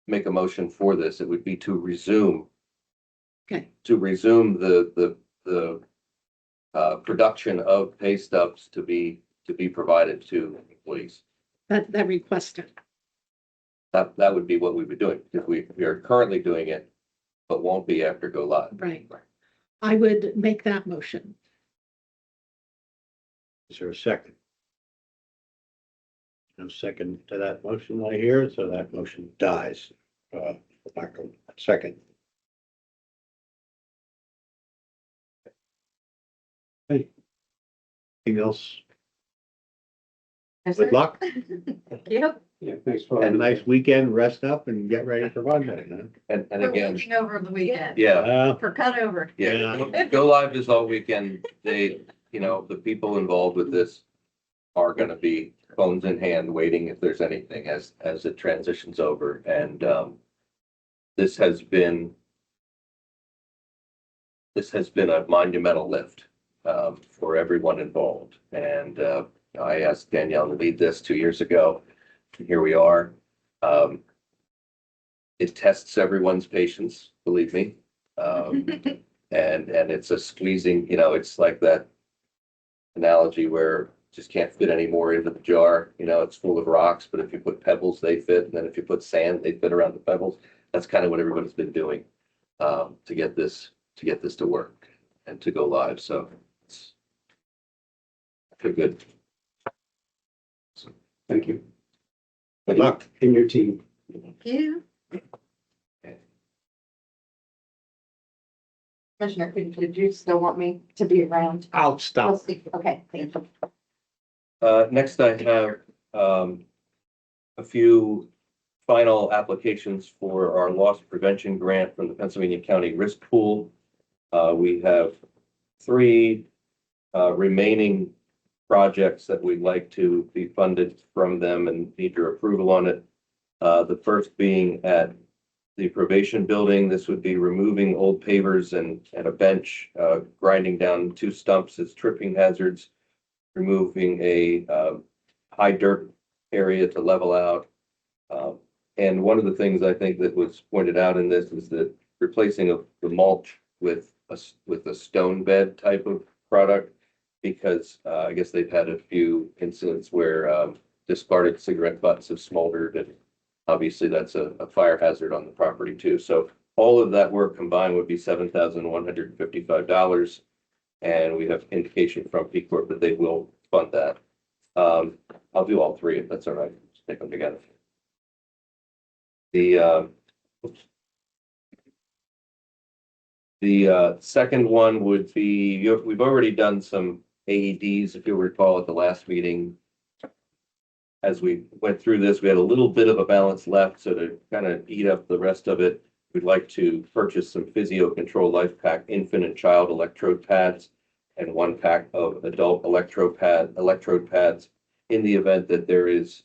make a motion for this, it would be to resume. Okay. To resume the production of pay stubs to be provided to employees. That requested. That would be what we would be doing, because we are currently doing it, but won't be after go live. Right. I would make that motion. Is there a second? No second to that motion I hear, so that motion dies. Back on second. Anything else? Good luck. Yep. Yeah, thanks for. Have a nice weekend, rest up and get ready for Monday, man. And We're again, looking over the weekend. yeah, For cut over. yeah, go live is all weekend. They, the people involved with this are gonna be phones in hand, waiting if there's anything as it transitions over. And this has been a monumental lift for everyone involved. And I asked Danielle to lead this 2 years ago. Here we are. It tests everyone's patience, believe me. And it's a squeezing, it's like that analogy where just can't fit any more into the jar. It's full of rocks, but if you put pebbles, they fit. And then if you put sand, they fit around the pebbles. That's kind of what everybody's been doing to get this to work and to go live. So it's good. Thank you. Good luck. And your team. Thank you. Commissioner, did you still want me to be around? I'll stop. Okay, thank you. Next, I have a few final applications for our loss prevention grant from the Pennsylvania County Risk Pool. We have 3 remaining projects that we'd like to be funded from them and need your approval on it. The first being at the probation building. This would be removing old pavers and a bench, grinding down 2 stumps as tripping hazards, removing a high dirt area to level out. And one of the things I think that was pointed out in this is that replacing the mulch with a stone bed type of product, because I guess they've had a few incidents where discarded cigarette butts have smoldered, and obviously that's a fire hazard on the property too. So all of that work combined would be $7,155. And we have indication from P Corp that they will fund that. I'll do all 3 if that's all right. Just take them together. The second one would be, we've already done some AEDs, if you'll recall, at the last meeting. As we went through this, we had a little bit of a balance left, so to kind of eat up the rest of it, we'd like to purchase some Physio Control Life Pack infant and child electrode pads and 1 pack of adult electrode pads. In the event that there is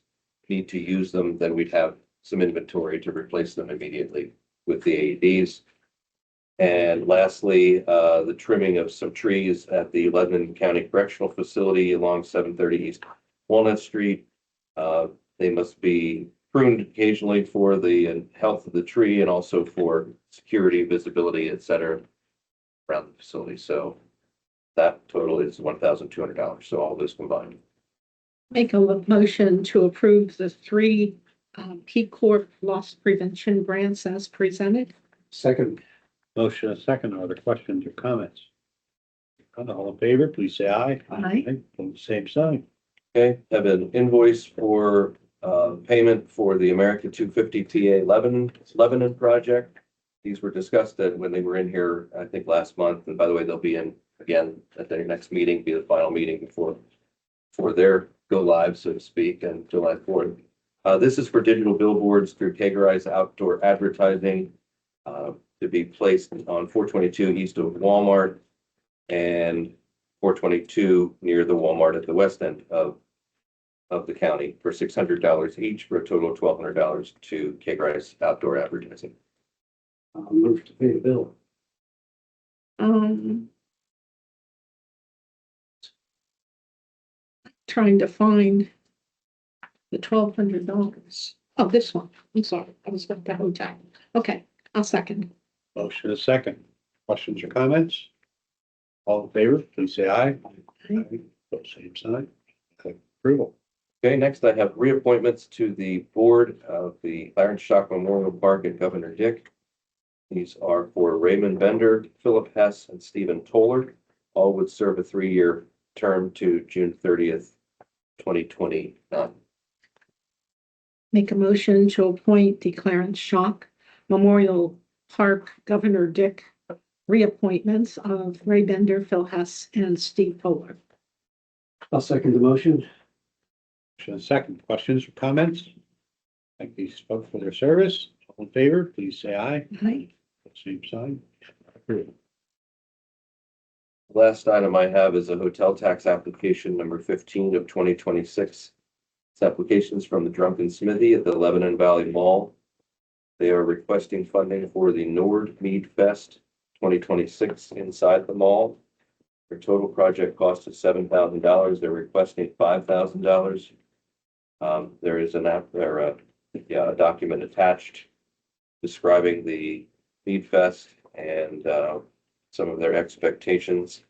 need to use them, then we'd have some inventory to replace them immediately with the AEDs. And lastly, the trimming of some trees at the Lebanon County Correctional Facility along 730 East Walnut Street. They must be pruned occasionally for the health of the tree and also for security, visibility, et cetera, around the facility. So that total is $1,200. So all this combined. Make a motion to approve the three P Corp loss prevention grants as presented. Second, Motion and second. Are there questions or comments? None. All in favor, please say aye. Aye. Pose same sign. Okay, have an invoice for payment for the America 250 TA Lebanon project. These were discussed when they were in here, I think, last month. And by the way, they'll be in again at their next meeting, be the final meeting before their go live, so to speak, and July 4th. This is for digital billboards through Kagerize Outdoor Advertising to be placed on 422 east of Walmart and 422 near the Walmart at the west end of the county for $600 each, for a total of $1,200 to Kagerize Outdoor Advertising. move to pay the bill. Trying to find the $1,200. Oh, this one. I'm sorry. I was at the hotel. Okay, I'll second. Motion and second. Questions or comments? All in favor, please say aye. Aye. Pose same sign. Okay, approval. Okay, next I have reappointments to the board of the Clarence Shock Memorial Park and Governor Dick. These are for Raymond Bender, Philip Hess, and Stephen Toller. All would serve a 3-year term to June 30th, 2029. Make a motion to appoint the Clarence Shock Memorial Park Governor Dick reappointments of Ray Bender, Phil Hess, and Steve Polar. I'll second the motion. Motion and second. Questions or comments? Thank these folks for their service. All in favor, please say aye. Aye. Pose same sign. Approval. Last item I have is a hotel tax application number 15 of 2026. It's applications from the Drunken Smithy at the Lebanon Valley Mall. They are requesting funding for the Nord Mead Fest 2026 inside the mall. Their total project cost is $7,000. They're requesting $5,000. There is a document attached describing the Mead Fest and some of their expectations.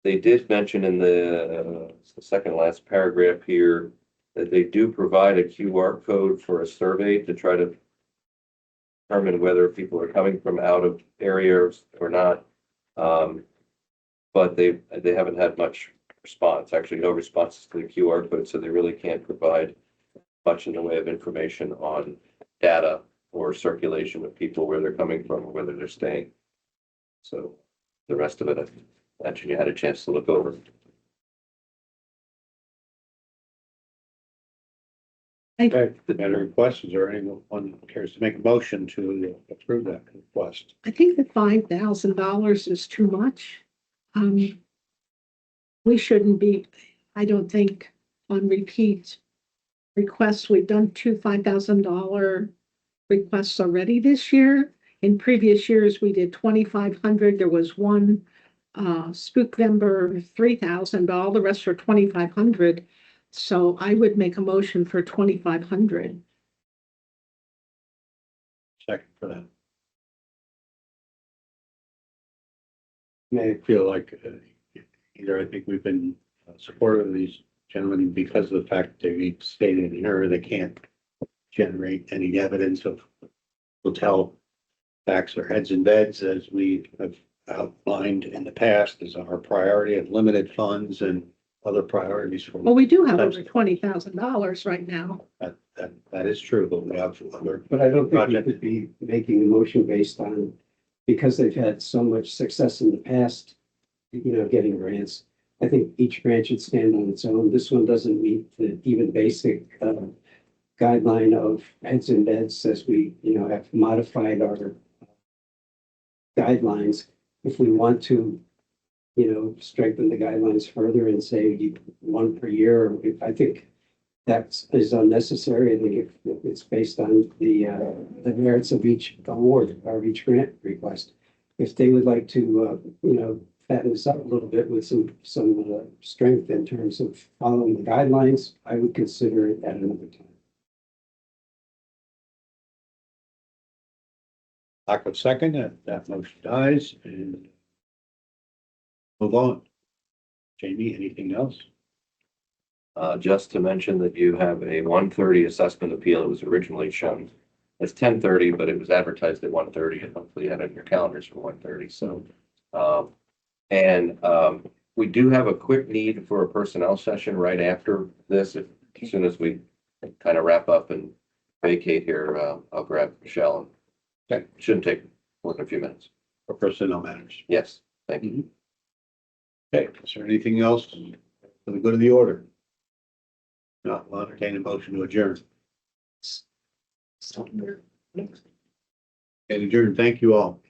They did mention in the second last paragraph here that they do provide a QR code for a survey to try to determine whether people are coming from out of areas or not. But they haven't had much response, actually no responses to the QR code, so they really can't provide much in the way of information on data or circulation of people, where they're coming from or whether they're staying. So the rest of it, I imagine you had a chance to look over. Okay, any questions or anyone cares to make a motion to approve that request? I think the $5,000 is too much. We shouldn't be, I don't think, on repeat requests. We've done two $5,000 requests already this year. In previous years, we did 2,500. There was one Spookvember 3,000, but all the rest are 2,500. So I would make a motion for 2,500. Second for that. May I feel like either I think we've been supportive of these gentlemen because of the fact that we stated here they can't generate any evidence of hotel tax or heads in beds, as we have outlined in the past, as our priority and limited funds and other priorities for. Well, we do have over $20,000 right now. That is true, but we have other. But I don't think we Project. could be making a motion based on, because they've had so much success in the past, getting grants. I think each grant should stand on its own. This one doesn't meet the even basic guideline of heads in beds, as we, have modified our guidelines. If we want to, strengthen the guidelines further and say one per year, I think that is unnecessary. I think if it's based on the merits of each award or each grant request. If they would like to, fatten this up a little bit with some strength in terms of following the guidelines, I would consider it at another time. Lack of second, that motion dies and move on. Jamie, anything else? Just to mention that you have a 1:30 assessment appeal. It was originally shown as 10:30, but it was advertised at 1:30, and hopefully you had it in your calendars for 1:30. So, we do have a quick need for a personnel session right after this. As soon as we kind of wrap up and vacate here, I'll grab Michelle. Okay. Shouldn't take more than a few minutes. For personnel matters. Yes, thank you. Okay, is there anything else for the good of the order? No, I'll entertain a motion to adjourn. And adjourn, thank you all.